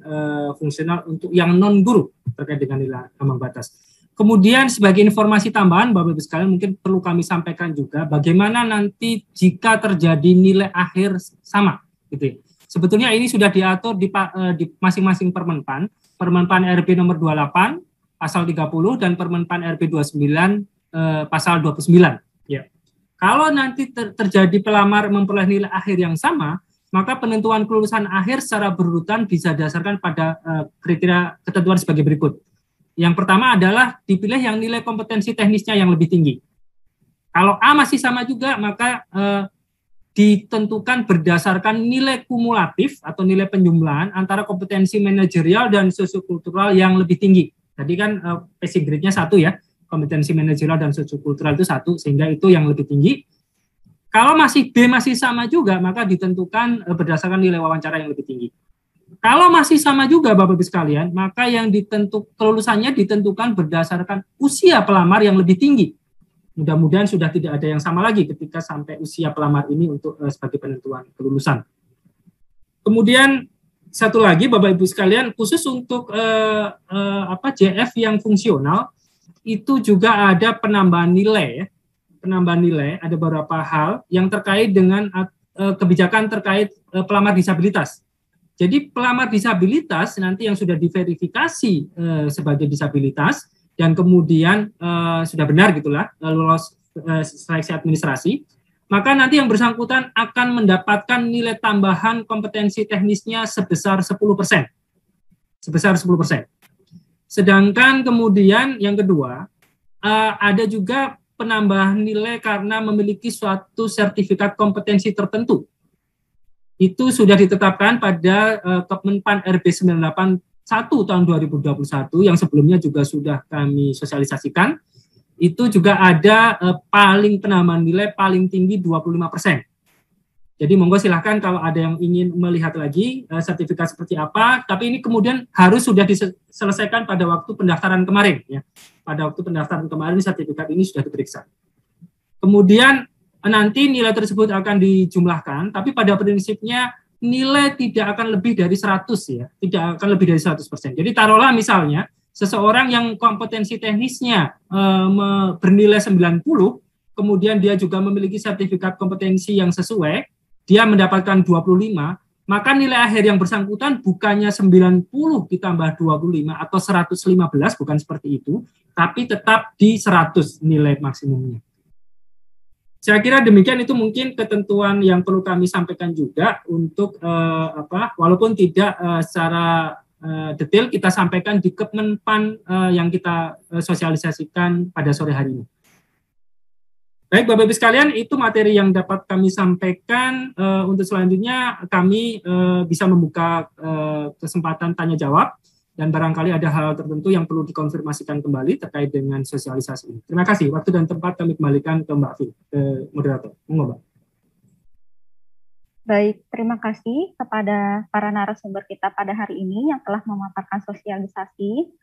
fungsional untuk yang non guru terkait dengan nilai ambang batas. Kemudian sebagai informasi tambahan Bapak Ibu sekalian mungkin perlu kami sampaikan juga bagaimana nanti jika terjadi nilai akhir sama gitu ya. Sebetulnya ini sudah diatur di masing-masing Permenpan RB nomor 28 pasal 30 dan Permenpan RB 29 pasal 29 ya. Kalau nanti terjadi pelamar memperoleh nilai akhir yang sama, maka penentuan kelulusan akhir secara berurutan bisa didasarkan pada kriteria ketentuan sebagai berikut. Yang pertama adalah dipilih yang nilai kompetensi teknisnya yang lebih tinggi. Kalau A masih sama juga, maka ditentukan berdasarkan nilai kumulatif atau nilai penjumlahan antara kompetensi manajerial dan sosiokultural yang lebih tinggi. Tadi kan passing grade-nya 1 ya, kompetensi manajerial dan sosiokultural itu 1, sehingga itu yang lebih tinggi. Kalau masih B masih sama juga, maka ditentukan berdasarkan nilai wawancara yang lebih tinggi. Kalau masih sama juga Bapak Ibu sekalian, maka yang kelulusannya ditentukan berdasarkan usia pelamar yang lebih tinggi. Mudah-mudahan sudah tidak ada yang sama lagi ketika sampai usia pelamar ini untuk sebagai penentuan kelulusan. Kemudian satu lagi Bapak Ibu sekalian, khusus untuk JF yang fungsional itu juga ada penambahan nilai ya. Penambahan nilai ada beberapa hal yang terkait dengan kebijakan terkait pelamar disabilitas. Jadi pelamar disabilitas nanti yang sudah diverifikasi sebagai disabilitas dan kemudian sudah benar gitulah lolos seleksi administrasi, maka nanti yang bersangkutan akan mendapatkan nilai tambahan kompetensi teknisnya sebesar 10%. Sebesar 10%. Sedangkan kemudian yang kedua, ada juga penambahan nilai karena memiliki suatu sertifikat kompetensi tertentu. Itu sudah ditetapkan pada Kemenpan RB 981 tahun 2021 yang sebelumnya juga sudah kami sosialisasikan. Itu juga ada penambahan nilai paling tinggi 25%. Jadi monggo silahkan kalau ada yang ingin melihat lagi sertifikat seperti apa, tapi ini kemudian harus sudah diselesaikan pada waktu pendaftaran kemarin ya. Pada waktu pendaftaran kemarin sertifikat ini sudah diperiksa. Kemudian nanti nilai tersebut akan dijumlahkan, tapi pada prinsipnya nilai tidak akan lebih dari 100 ya, tidak akan lebih dari 100%. Jadi taruhlah misalnya seseorang yang kompetensi teknisnya bernilai 90, kemudian dia juga memiliki sertifikat kompetensi yang sesuai, dia mendapatkan 25, maka nilai akhir yang bersangkutan bukannya 90 ditambah 25 atau 115, bukan seperti itu, tapi tetap di 100 nilai maksimumnya. Saya kira demikian, itu mungkin ketentuan yang perlu kami sampaikan juga untuk walaupun tidak secara detail kita sampaikan di Kemenpan yang kita sosialisasikan pada sore hari ini. Baik Bapak Ibu sekalian, itu materi yang dapat kami sampaikan. Untuk selanjutnya kami bisa membuka kesempatan tanya jawab. Dan barangkali ada hal tertentu yang perlu dikonfirmasikan kembali terkait dengan sosialisasi ini. Terima kasih. Waktu dan tempat kami kembalikan ke Mbak Vin, ke moderator. Mbak. Baik, terima kasih kepada para narasumber kita pada hari ini yang telah memaparkan sosialisasi.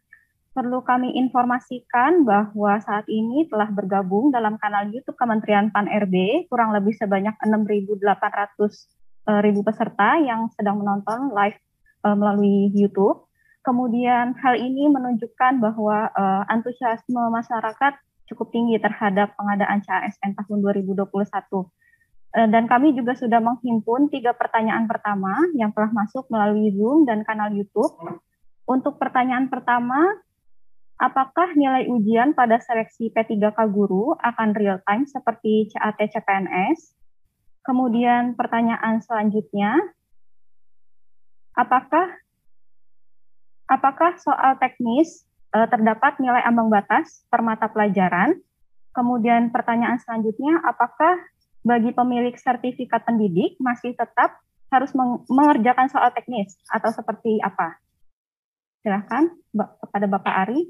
Perlu kami informasikan bahwa saat ini telah bergabung dalam kanal YouTube Kementerian Pan RB kurang lebih sebanyak 6.800 peserta yang sedang menonton live melalui YouTube. Kemudian hal ini menunjukkan bahwa antusiasme masyarakat cukup tinggi terhadap pengadaan CASN tahun 2021. Dan kami juga sudah menghimpun 3 pertanyaan pertama yang telah masuk melalui Zoom dan kanal YouTube. Untuk pertanyaan pertama, apakah nilai ujian pada seleksi P3K guru akan real time seperti CAT CPNS? Kemudian pertanyaan selanjutnya, apakah soal teknis terdapat nilai ambang batas per mata pelajaran? Kemudian pertanyaan selanjutnya, apakah bagi pemilik sertifikat pendidik masih tetap harus mengerjakan soal teknis atau seperti apa? Silakan kepada Bapak Ari.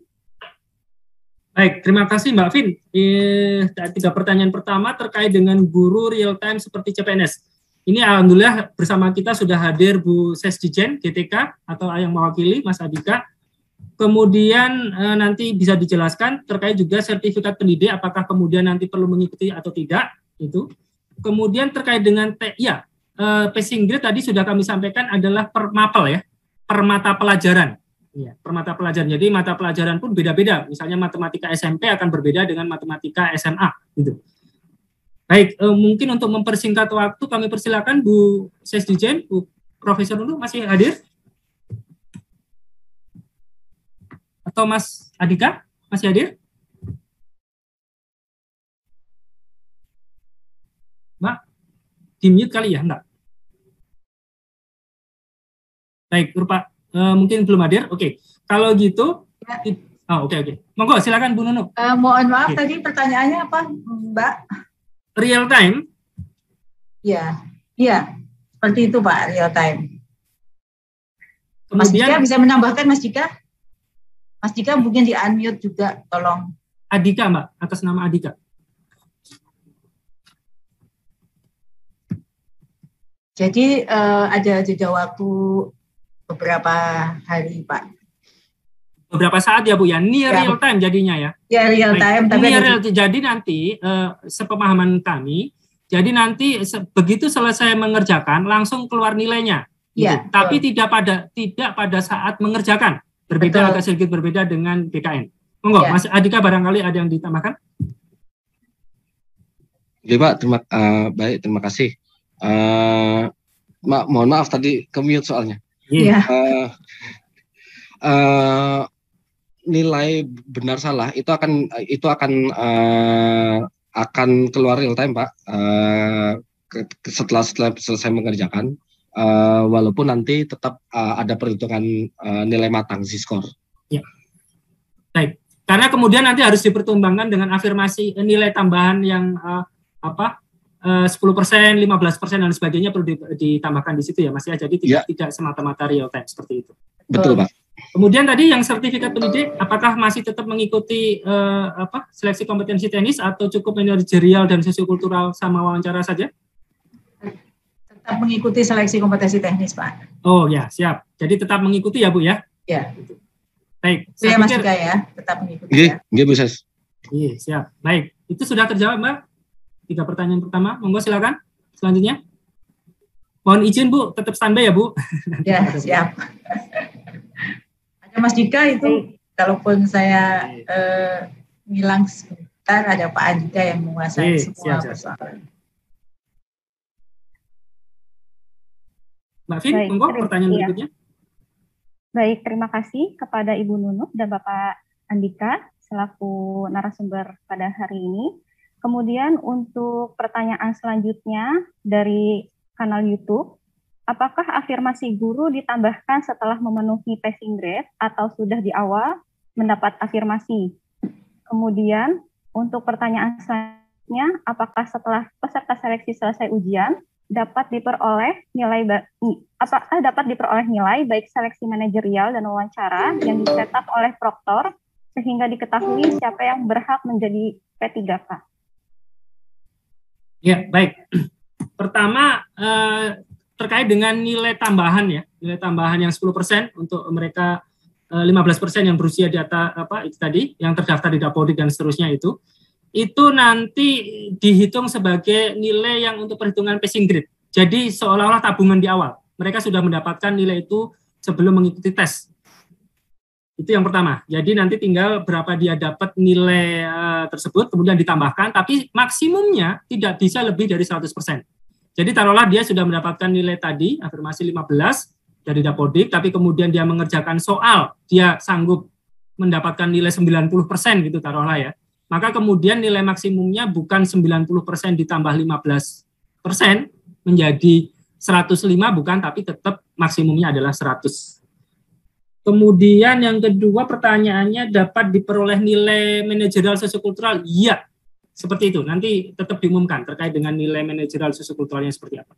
Baik, terima kasih Mbak Vin. 3 pertanyaan pertama terkait dengan guru real time seperti CPNS. Ini alhamdulillah bersama kita sudah hadir Bu Sesdijen GTK atau yang mewakili Mas Adika. Kemudian nanti bisa dijelaskan terkait juga sertifikat pendidik apakah kemudian nanti perlu mengikuti atau tidak itu. Kemudian terkait dengan passing grade tadi sudah kami sampaikan adalah per mapel ya, per mata pelajaran. Ya, per mata pelajaran. Jadi mata pelajaran pun beda-beda. Misalnya matematika SMP akan berbeda dengan matematika SMA gitu. Baik, mungkin untuk mempersingkat waktu kami persilakan Bu Sesdijen, Bu Profesor Nunu masih hadir? Atau Mas Adika masih hadir? Mbak, di-mute kali ya, enggak? Baik, mungkin belum hadir. Oke. Kalau gitu, oke. Monggo silakan Bu Nunu. Mohon maaf tadi pertanyaannya apa, Mbak? Real time? Iya, seperti itu Pak, real time. Kemudian, Mas Dika bisa menambahkan Mas Dika? Mas Dika mungkin di unmute juga, tolong. Adika Mbak, atas nama Adika. Jadi ada jeda waktu beberapa hari Pak. Beberapa saat ya Bu ya, real time jadinya ya. Ya real time. Tapi jadi nanti sepemahaman kami, jadi nanti begitu selesai mengerjakan langsung keluar nilainya. Ya, gitu. Tapi tidak pada saat mengerjakan. Berbeda, agak sedikit berbeda dengan BKN. Monggo, ya. Mas Adika barangkali ada yang ditambahkan? Ya Pak, terima kasih. Mohon maaf tadi ke-mute soalnya. Iya. Nilai benar salah itu akan keluar real time Pak, setelah selesai mengerjakan, walaupun nanti tetap ada perhitungan nilai matang Z-score. Ya. Baik, karena kemudian nanti harus dipertimbangkan dengan afirmasi nilai tambahan yang 10%, 15% dan sebagainya perlu ditambahkan di situ ya Mas ya. Jadi tidak semata-mata real time seperti itu. Betul Pak. Kemudian tadi yang sertifikat pendidik, apakah masih tetap mengikuti seleksi kompetensi teknis atau cukup manajerial dan sosiokultural sama wawancara saja? Tetap mengikuti seleksi kompetensi teknis Pak. Oh ya, siap. Jadi tetap mengikuti ya Bu ya? Ya. Baik. Saya Mas Dika ya, tetap mengikuti ya. Iya Bu Ses. Iya, siap. Baik, itu sudah terjawab Mbak. 3 pertanyaan pertama, monggo silakan. Selanjutnya. Mohon izin Bu, tetap standby ya Bu. Ya, siap. Ada Mas Dika itu, kalaupun saya ngilang sebentar, ada Pak Andika yang menguasai semua persoalan. Mbak Vin, monggo pertanyaan berikutnya. Baik, terima kasih kepada Ibu Nunu dan Bapak Andika selaku narasumber pada hari ini. Kemudian untuk pertanyaan selanjutnya dari kanal YouTube, apakah afirmasi guru ditambahkan setelah memenuhi passing grade atau sudah di awal mendapat afirmasi? Kemudian untuk pertanyaan selanjutnya, apakah setelah peserta seleksi selesai ujian dapat diperoleh nilai baik seleksi manajerial dan wawancara yang dicetak oleh proktor sehingga diketahui siapa yang berhak menjadi P3K? Ya, baik. Pertama, terkait dengan nilai tambahan ya, nilai tambahan yang 10% untuk mereka 15% yang berusia di atas itu tadi, yang terdaftar di Dapodik dan seterusnya itu nanti dihitung sebagai nilai yang untuk perhitungan passing grade. Jadi seolah-olah tabungan di awal. Mereka sudah mendapatkan nilai itu sebelum mengikuti tes. Itu yang pertama. Jadi nanti tinggal berapa dia dapat nilai tersebut, kemudian ditambahkan, tapi maksimumnya tidak bisa lebih dari 100%. Jadi taruhlah dia sudah mendapatkan nilai tadi, afirmasi 15 dari Dapodik, tapi kemudian dia mengerjakan soal, dia sanggup mendapatkan nilai 90% gitu taruhlah ya, maka kemudian nilai maksimumnya bukan 90% ditambah 15% menjadi 105 bukan, tapi tetap maksimumnya adalah 100. Kemudian yang kedua pertanyaannya, dapat diperoleh nilai manajerial sosiokultural? Iya, seperti itu. Nanti tetap diumumkan terkait dengan nilai manajerial sosiokulturalnya seperti apa.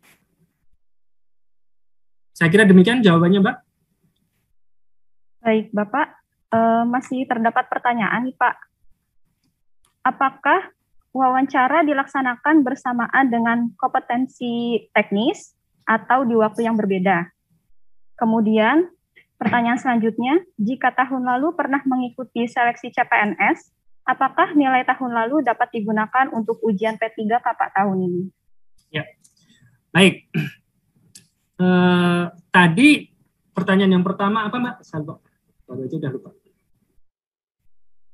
Saya kira demikian jawabannya, Mbak. Baik, Bapak. Masih terdapat pertanyaan nih, Pak. Apakah wawancara dilaksanakan bersamaan dengan kompetensi teknis atau di waktu yang berbeda? Kemudian, pertanyaan selanjutnya, jika tahun lalu pernah mengikuti seleksi CPNS, apakah nilai tahun lalu dapat digunakan untuk ujian P3 KPA tahun ini? Ya, baik. Tadi pertanyaan yang pertama apa, Mbak? Baru itu udah lupa.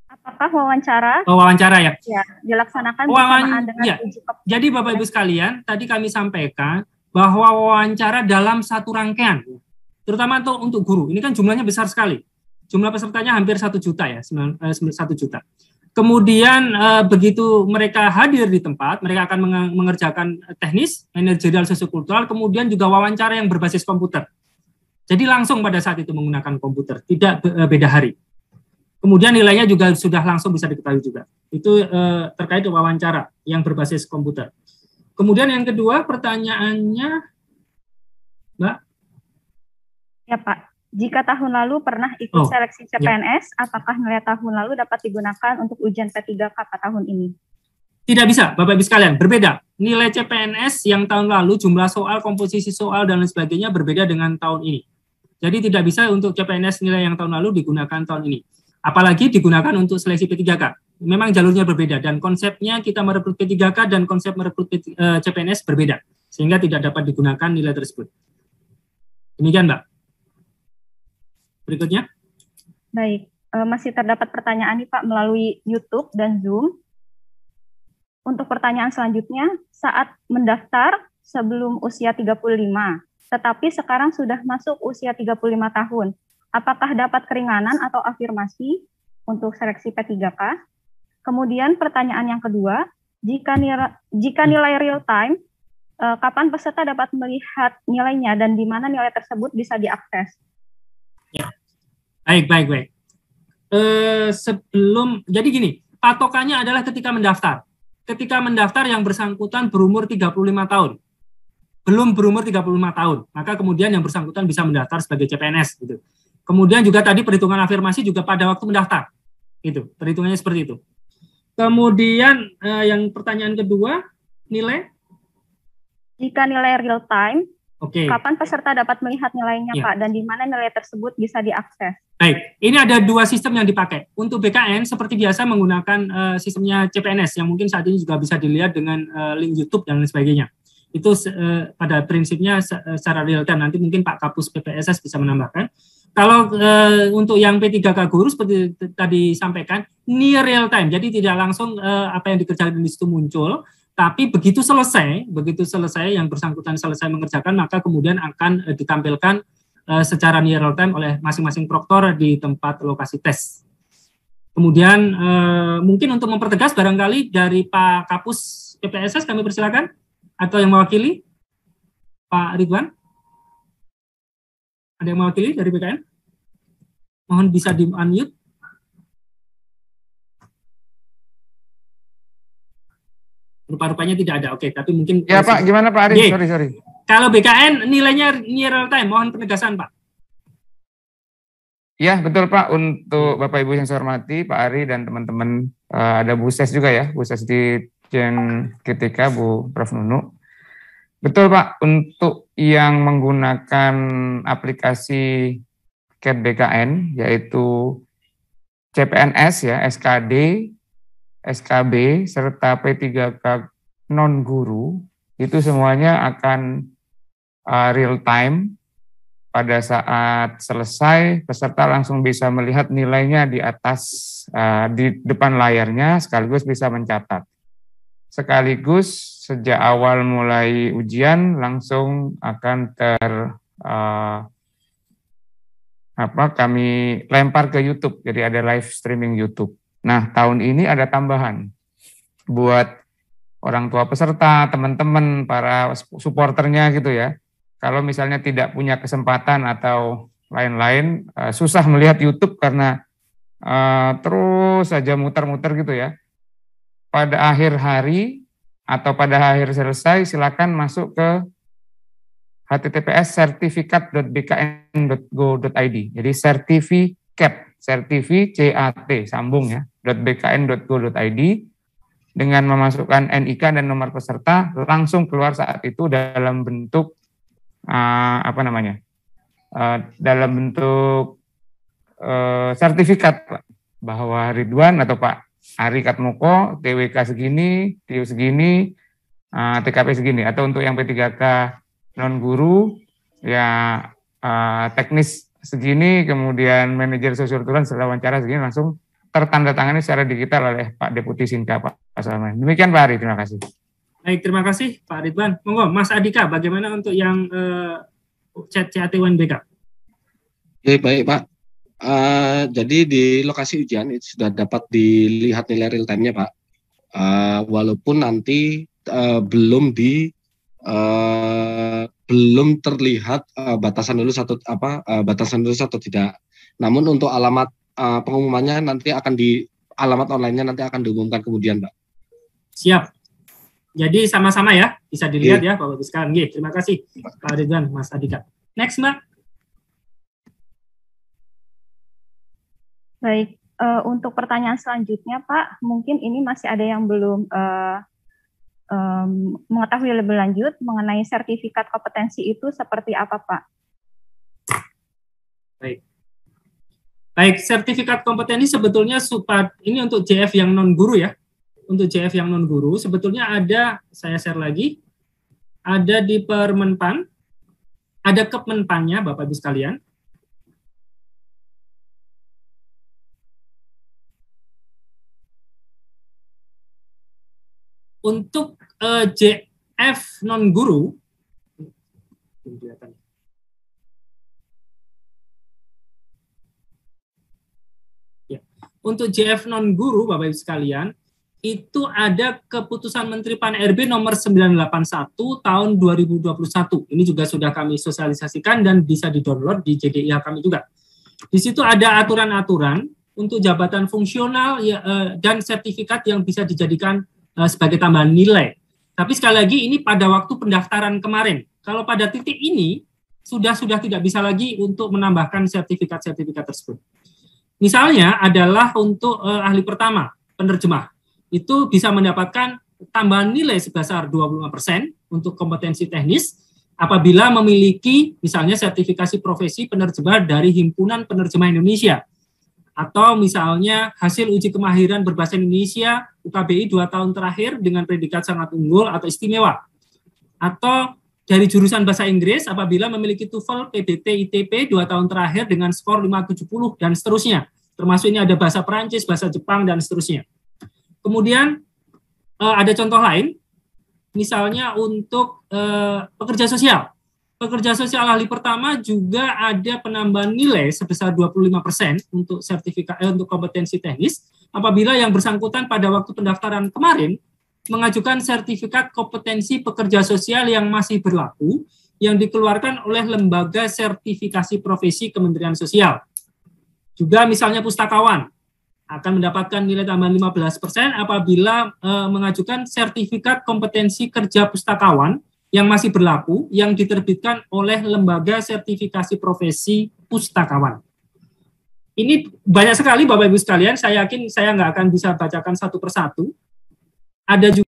Apakah wawancara? Oh, wawancara ya? Ya, dilaksanakan bersamaan dengan ya. uji kompetensi. Jadi Bapak Ibu sekalian, tadi kami sampaikan bahwa wawancara dalam satu rangkaian, terutama untuk guru, ini kan jumlahnya besar sekali. Jumlah pesertanya hampir 1 juta ya, 1 juta. Kemudian begitu mereka hadir di tempat, mereka akan mengerjakan teknis, manajerial sosiokultural, kemudian juga wawancara yang berbasis komputer. Jadi langsung pada saat itu menggunakan komputer, tidak beda hari. Kemudian nilainya juga sudah langsung bisa diketahui juga. Itu terkait wawancara yang berbasis komputer. Kemudian yang kedua pertanyaannya, Mbak? Ya Pak, jika tahun lalu pernah ikut seleksi CPNS, apakah nilai tahun lalu dapat digunakan untuk ujian P3 KPA tahun ini? Tidak bisa, Bapak Ibu sekalian, berbeda. Nilai CPNS yang tahun lalu, jumlah soal, komposisi soal, dan lain sebagainya berbeda dengan tahun ini. Jadi tidak bisa untuk CPNS nilai yang tahun lalu digunakan tahun ini. Apalagi digunakan untuk seleksi P3K. Memang jalurnya berbeda, dan konsepnya kita merekrut P3K dan konsep merekrut CPNS berbeda. Sehingga tidak dapat digunakan nilai tersebut. Demikian, Mbak. Berikutnya. Baik, masih terdapat pertanyaan nih Pak melalui YouTube dan Zoom. Untuk pertanyaan selanjutnya, saat mendaftar sebelum usia 35, tetapi sekarang sudah masuk usia 35 tahun, apakah dapat keringanan atau afirmasi untuk seleksi P3K? Kemudian pertanyaan yang kedua, jika nilai real time, kapan peserta dapat melihat nilainya dan di mana nilai tersebut bisa diakses? Ya, baik. Jadi gini, patokannya adalah ketika mendaftar. Ketika mendaftar yang bersangkutan berumur 35 tahun. Belum berumur 35 tahun, maka kemudian yang bersangkutan bisa mendaftar sebagai CPNS gitu. Kemudian juga tadi perhitungan afirmasi juga pada waktu mendaftar. Gitu, perhitungannya seperti itu. Kemudian yang pertanyaan kedua, nilai? Jika nilai real time, kapan peserta dapat melihat nilainya, ya, Pak, dan di mana nilai tersebut bisa diakses? Baik, ini ada 2 sistem yang dipakai. Untuk BKN seperti biasa menggunakan sistemnya CPNS yang mungkin saat ini juga bisa dilihat dengan link YouTube dan lain sebagainya. Itu pada prinsipnya secara real time. Nanti mungkin Pak Kapus PPSS bisa menambahkan. Kalau untuk yang P3K guru seperti tadi sampaikan, near real time, jadi tidak langsung apa yang dikerjakan di situ muncul, tapi begitu selesai yang bersangkutan selesai mengerjakan, maka kemudian akan ditampilkan secara near real time oleh masing-masing proktor di tempat lokasi tes. Kemudian mungkin untuk mempertegas barangkali dari Pak Kapus PPSS kami persilakan, atau yang mewakili, Pak Ridwan. Ada yang mewakili dari BKN? Mohon bisa di-unmute. Rupa-rupanya tidak ada. Oke, tapi mungkin... Ya Pak, gimana Pak Ari? Sorry. Kalau BKN nilainya near real time, mohon penegasan Pak. Ya, betul Pak. Untuk Bapak Ibu yang saya hormati, Pak Ari dan teman-teman, ada Bu Ses juga ya, Bu Ses di Jen GTK, Bu Prof. Nunu. Betul Pak, untuk yang menggunakan aplikasi CAT BKN, yaitu CPNS ya, SKD, SKB, serta P3K non-guru, itu semuanya akan real time. Pada saat selesai, peserta langsung bisa melihat nilainya di atas, di depan layarnya, sekaligus bisa mencatat. Sekaligus sejak awal mulai ujian langsung akan kami lempar ke YouTube, jadi ada live streaming YouTube. Nah, tahun ini ada tambahan buat orang tua peserta, teman-teman, para supporternya gitu ya. Kalau misalnya tidak punya kesempatan atau lain-lain, susah melihat YouTube karena terus saja muter-muter gitu ya. Pada akhir hari atau pada akhir selesai, silakan masuk ke https://sertifikat.bkn.go.id. Jadi sertifikat sambung ya, .bkn.go.id, dengan memasukkan NIK dan nomor peserta langsung keluar saat itu dalam bentuk dalam bentuk sertifikat Pak, bahwa Ridwan atau Pak Ari Katmoko TWK segini, TIU segini, TKP segini, atau untuk yang P3K non guru ya teknis segini, kemudian manajer sosial-kultural setelah wawancara segini, langsung tertandatangani secara digital oleh Pak Deputi Sinka, Pak Salman. Demikian Pak Ari, terima kasih. Baik, terima kasih Pak Ridwan. Monggo Mas Adika, bagaimana untuk yang CAT UNBK? Baik Pak. Jadi di lokasi ujian itu sudah dapat dilihat nilai real time-nya Pak. Walaupun nanti belum terlihat batasan lulus atau tidak. Namun untuk alamat pengumumannya nanti alamat online-nya nanti akan diumumkan kemudian, Pak. Siap. Jadi sama-sama ya, bisa dilihat ya Bapak Ibu sekalian. Terima kasih Pak Ridwan, Mas Adika. Next, Mbak. Baik, untuk pertanyaan selanjutnya Pak, mungkin ini masih ada yang belum mengetahui lebih lanjut mengenai sertifikat kompetensi itu seperti apa Pak? Baik, sertifikat kompetensi sebetulnya ini untuk JF yang non guru ya. Untuk JF yang non guru sebetulnya ada, saya share lagi, ada di Permenpan, ada Kemenpannya Bapak Ibu sekalian. Untuk JF non guru, ya, untuk JF non guru Bapak Ibu sekalian, itu ada keputusan Menteri Pan-RB nomor 981 tahun 2021. Ini juga sudah kami sosialisasikan dan bisa di-download di JDIH kami juga. Di situ ada aturan-aturan untuk jabatan fungsional dan sertifikat yang bisa dijadikan sebagai tambahan nilai. Tapi sekali lagi ini pada waktu pendaftaran kemarin. Kalau pada titik ini sudah tidak bisa lagi untuk menambahkan sertifikat-sertifikat tersebut. Misalnya adalah untuk ahli pertama, penerjemah. Itu bisa mendapatkan tambahan nilai sebesar 25% untuk kompetensi teknis apabila memiliki misalnya sertifikasi profesi penerjemah dari Himpunan Penerjemah Indonesia, atau misalnya hasil uji kemahiran berbahasa Indonesia UKBI 2 tahun terakhir dengan predikat sangat unggul atau istimewa, atau dari jurusan bahasa Inggris apabila memiliki TOEFL, PBT, ITP 2 tahun terakhir dengan skor 570 dan seterusnya. Termasuk ini ada bahasa Perancis, bahasa Jepang dan seterusnya. Kemudian ada contoh lain, misalnya untuk pekerja sosial. Pekerja sosial ahli pertama juga ada penambahan nilai sebesar 25% untuk sertifikat untuk kompetensi teknis apabila yang bersangkutan pada waktu pendaftaran kemarin mengajukan sertifikat kompetensi pekerja sosial yang masih berlaku yang dikeluarkan oleh Lembaga Sertifikasi Profesi Kementerian Sosial. Juga misalnya pustakawan akan mendapatkan nilai tambahan 15% apabila mengajukan sertifikat kompetensi kerja pustakawan yang masih berlaku yang diterbitkan oleh Lembaga Sertifikasi Profesi Pustakawan. Ini banyak sekali Bapak Ibu sekalian, saya yakin saya nggak akan bisa bacakan satu persatu. Ada juga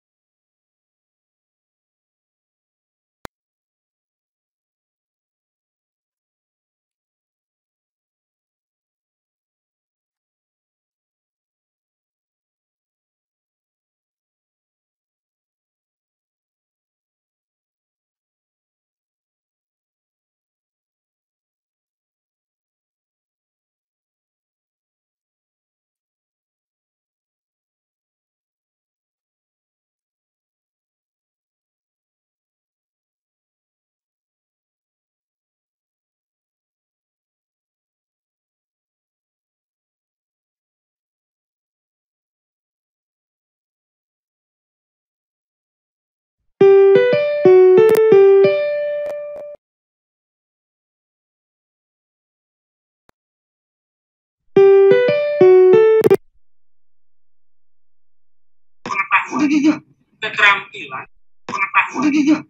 keterampilan, pengetahuan,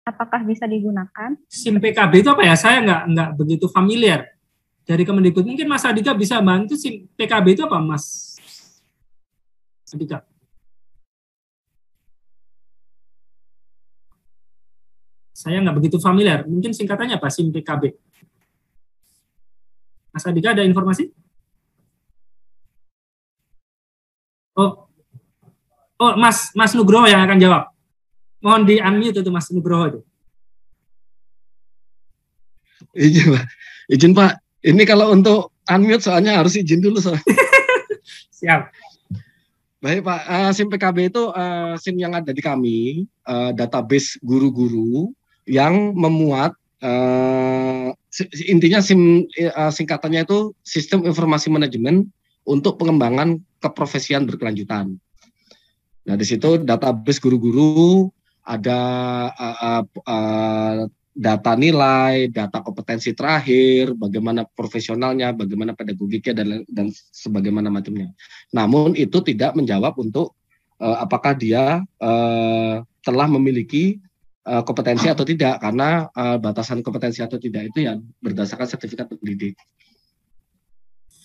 apakah bisa digunakan? SIM PKB itu apa ya? Saya nggak begitu familiar. Dari Kemendikbud, mungkin Mas Adika bisa bantu SIM PKB itu apa, Mas Adika? Saya nggak begitu familiar. Mungkin singkatannya apa, SIM PKB? Mas Adika ada informasi? Oh, Mas Nugroho yang akan jawab. Mohon di-unmute itu Mas Nugroho itu. Izin Pak. Ini kalau untuk unmute soalnya harus izin dulu soalnya. Siap. Baik Pak, SIM PKB itu SIM yang ada di kami, database guru-guru yang memuat, intinya SIM singkatannya itu Sistem Informasi Manajemen untuk pengembangan keprofesian berkelanjutan. Nah di situ database guru-guru ada data nilai, data kompetensi terakhir, bagaimana profesionalnya, bagaimana pedagogiknya dan sebagaimana macamnya. Namun itu tidak menjawab untuk apakah dia telah memiliki kompetensi atau tidak, karena batasan kompetensi atau tidak itu ya berdasarkan sertifikat pendidik.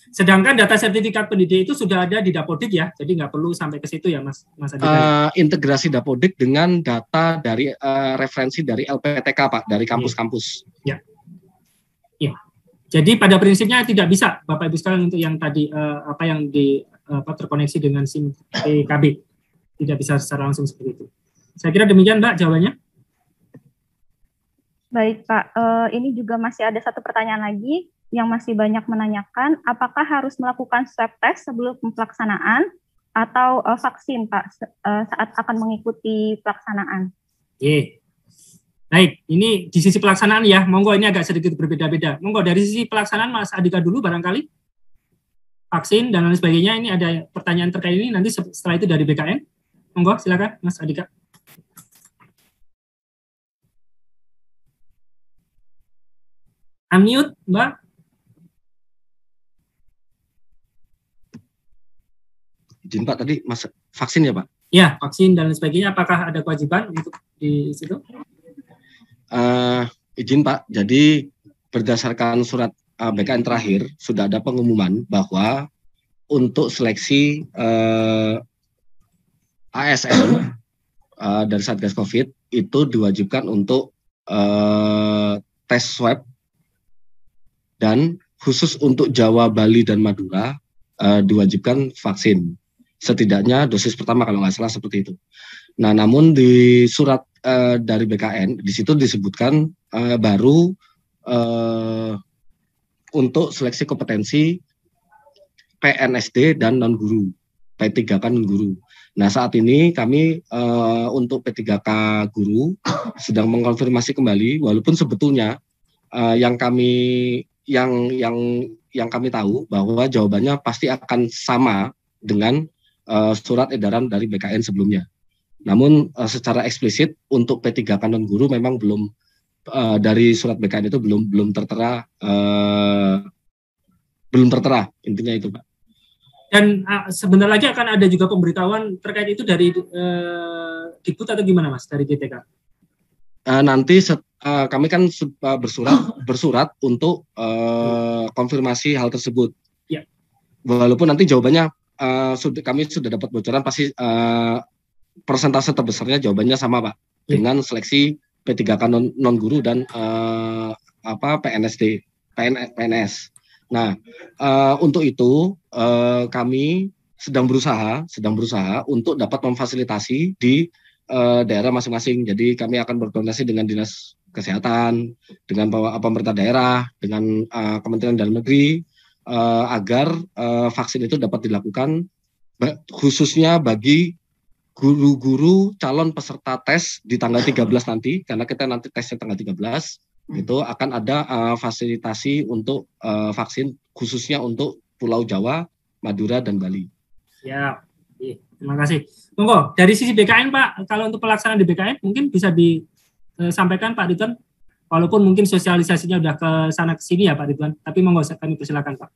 Sedangkan data sertifikat pendidik itu sudah ada di Dapodik ya, jadi nggak perlu sampai ke situ ya Mas Adika. Integrasi Dapodik dengan data dari referensi dari LPTK Pak, dari kampus-kampus. Ya. Ya. Jadi pada prinsipnya tidak bisa Bapak Ibu sekalian untuk yang tadi terkoneksi dengan SIM PKB. Tidak bisa secara langsung seperti itu. Saya kira demikian Mbak jawabannya. Baik Pak, ini juga masih ada satu pertanyaan lagi yang masih banyak menanyakan, apakah harus melakukan swab test sebelum pelaksanaan atau vaksin Pak saat akan mengikuti pelaksanaan? Oke. Baik, ini di sisi pelaksanaan ya, monggo ini agak sedikit berbeda-beda. Monggo dari sisi pelaksanaan Mas Adika dulu barangkali. Vaksin dan lain sebagainya, ini ada pertanyaan terkait ini, nanti setelah itu dari BKN. Monggo silakan Mas Adika. Unmute Mbak. Izin Pak, tadi Mas vaksin ya Pak? Ya, vaksin dan lain sebagainya. Apakah ada kewajiban untuk di situ? Izin Pak, jadi berdasarkan surat BKN terakhir, sudah ada pengumuman bahwa untuk seleksi ASN dari Satgas COVID itu diwajibkan untuk tes swab, dan khusus untuk Jawa, Bali, dan Madura diwajibkan vaksin. Setidaknya dosis pertama kalau nggak salah seperti itu. Nah, namun di surat dari BKN di situ disebutkan baru untuk seleksi kompetensi PNSD dan non guru, P3K non guru. Nah saat ini kami untuk P3K guru sedang mengkonfirmasi kembali, walaupun sebetulnya yang kami tahu bahwa jawabannya pasti akan sama dengan surat edaran dari BKN sebelumnya. Namun secara eksplisit untuk P3K non guru memang belum dari surat BKN itu belum tertera intinya itu Pak. Dan sebentar lagi akan ada juga pemberitahuan terkait itu dari Dikbud atau gimana Mas dari GTK? Nanti kami kan bersurat untuk konfirmasi hal tersebut. Ya. Walaupun nanti jawabannya kami sudah dapat bocoran, pasti persentase terbesarnya jawabannya sama Pak, dengan seleksi P3K non guru dan PNS. Nah untuk itu kami sedang berusaha untuk dapat memfasilitasi di daerah masing-masing. Jadi kami akan berkoordinasi dengan Dinas Kesehatan, dengan pemerintah daerah, dengan Kementerian Dalam Negeri, agar vaksin itu dapat dilakukan khususnya bagi guru-guru calon peserta tes di tanggal 13 nanti, karena kita nanti tesnya tanggal 13, itu akan ada fasilitasi untuk vaksin khususnya untuk Pulau Jawa, Madura, dan Bali. Ya, terima kasih. Monggo, dari sisi BKN Pak, kalau untuk pelaksanaan di BKN mungkin bisa disampaikan Pak Ridwan, walaupun mungkin sosialisasinya udah ke sana ke sini ya Pak Ridwan, tapi monggo kami persilakan Pak.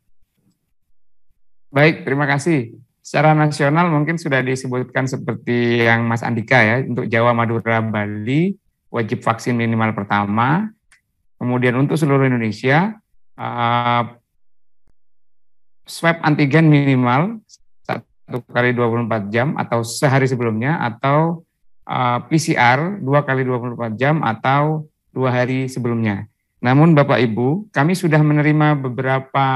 Baik, terima kasih. Secara nasional mungkin sudah disebutkan seperti yang Mas Andika ya, untuk Jawa, Madura, Bali, wajib vaksin minimal pertama. Kemudian untuk seluruh Indonesia, swab antigen minimal 1 kali 24 jam atau sehari sebelumnya, atau PCR 2 kali 24 jam atau 2 hari sebelumnya. Namun Bapak Ibu, kami sudah menerima beberapa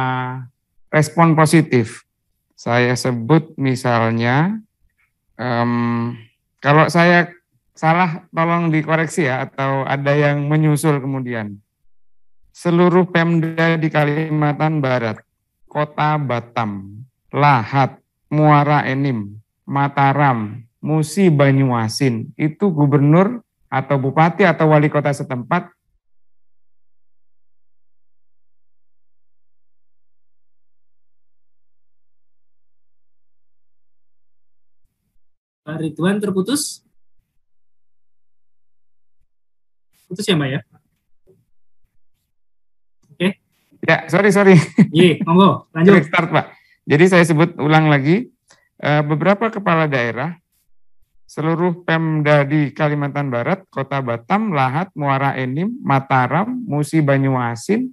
respon positif. Saya sebut misalnya, kalau saya salah tolong dikoreksi ya, atau ada yang menyusul kemudian. Seluruh Pemda di Kalimantan Barat, Kota Batam, Lahat, Muara Enim, Mataram, Musi Banyuasin, itu gubernur atau bupati atau wali kota setempat Pak Ridwan terputus? Putus ya Mbak ya? Oke. Ya, sorry. Iya, monggo, lanjut. Start Pak. Jadi saya sebut ulang lagi, beberapa kepala daerah, seluruh Pemda di Kalimantan Barat, Kota Batam, Lahat, Muara Enim, Mataram, Musi Banyuasin,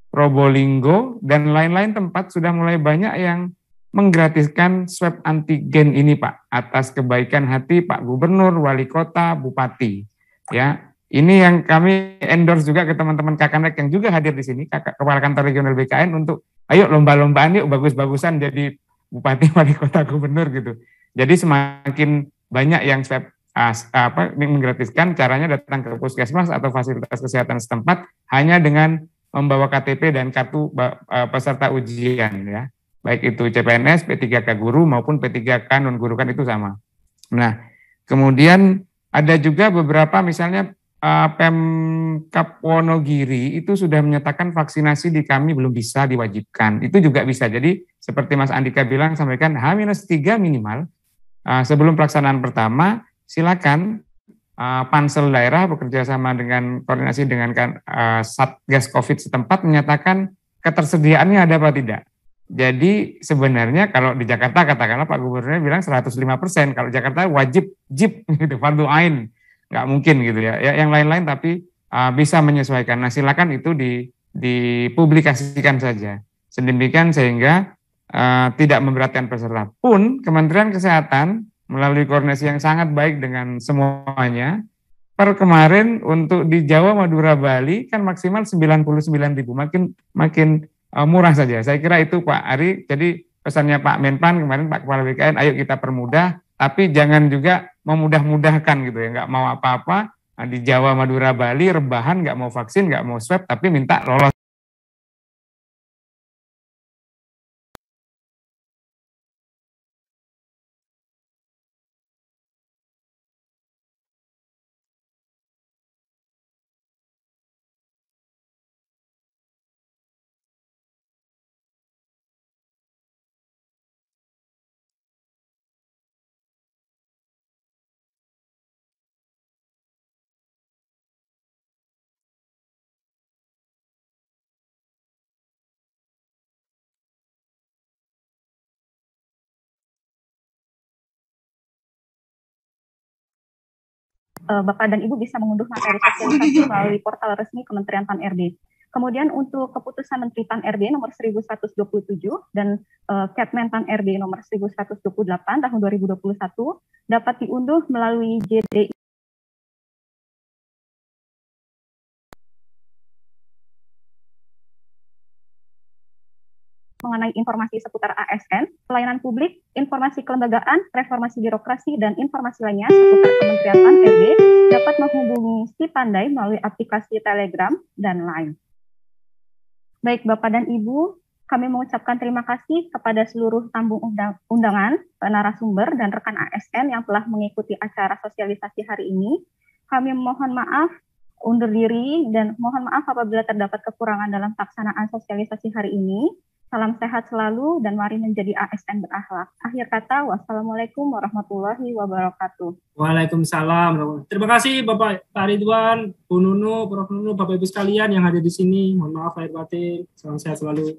Probolinggo, dan lain-lain tempat sudah mulai banyak yang menggratiskan swab antigen ini Pak, atas kebaikan hati Pak Gubernur, Wali Kota, Bupati. Ya, ini yang kami endorse juga ke teman-teman Kakanrek yang juga hadir di sini, Kepala Kantor Regional BKN, untuk ayo lomba-lombaan yuk, bagus-bagusan jadi Bupati, Wali Kota, Gubernur gitu. Jadi semakin banyak yang swab menggratiskan, caranya datang ke puskesmas atau fasilitas kesehatan setempat hanya dengan membawa KTP dan kartu peserta ujian ya. Baik itu CPNS, P3K guru maupun P3K non-guru, kan itu sama. Nah, kemudian ada juga beberapa misalnya Pemkab Wonogiri itu sudah menyatakan vaksinasi di kami belum bisa diwajibkan. Itu juga bisa. Jadi seperti Mas Andika bilang, sampaikan H-3 minimal sebelum pelaksanaan pertama, silakan Pansel daerah bekerja sama dengan koordinasi dengan Satgas COVID setempat menyatakan ketersediaannya ada apa tidak. Jadi sebenarnya kalau di Jakarta katakanlah Pak Gubernurnya bilang 105%, kalau Jakarta wajib JIP gitu, fardu ain, nggak mungkin gitu ya. Yang lain-lain tapi bisa menyesuaikan. Nah silakan itu dipublikasikan saja. Sedemikian sehingga tidak memberatkan peserta. Pun Kementerian Kesehatan melalui koordinasi yang sangat baik dengan semuanya, per kemarin untuk di Jawa, Madura, Bali kan maksimal 99.000, makin murah saja. Saya kira itu Pak Ari, jadi pesannya Pak Menpan kemarin, Pak Kepala BKN, ayo kita permudah, tapi jangan juga memudah-mudahkan gitu ya, nggak mau apa-apa, di Jawa, Madura, Bali, rebahan, nggak mau vaksin, nggak mau swab, tapi minta lolos. Bapak dan Ibu bisa mengunduh materi sosialisasi melalui portal resmi Kementerian Pan-RB. Kemudian untuk keputusan Menteri Pan-RB nomor 1127 dan Kepmen Pan-RB nomor 1128 tahun 2021 dapat diunduh melalui JDI mengenai informasi seputar ASN, pelayanan publik, informasi kelembagaan, reformasi birokrasi, dan informasi lainnya seputar Kementerian Pan-RB dapat menghubungi Si Pandai melalui aplikasi Telegram dan Line. Baik Bapak dan Ibu, kami mengucapkan terima kasih kepada seluruh tamu undangan, narasumber, dan rekan ASN yang telah mengikuti acara sosialisasi hari ini. Kami mohon maaf undur diri dan mohon maaf apabila terdapat kekurangan dalam pelaksanaan sosialisasi hari ini. Salam sehat selalu dan mari menjadi ASN berakhlak. Akhir kata, wassalamualaikum warahmatullahi wabarakatuh. Waalaikumsalam. Terima kasih Bapak Pak Ridwan, Bu Nunu, Prof. Nunu, Bapak Ibu sekalian yang hadir di sini. Mohon maaf lahir batin. Salam sehat selalu.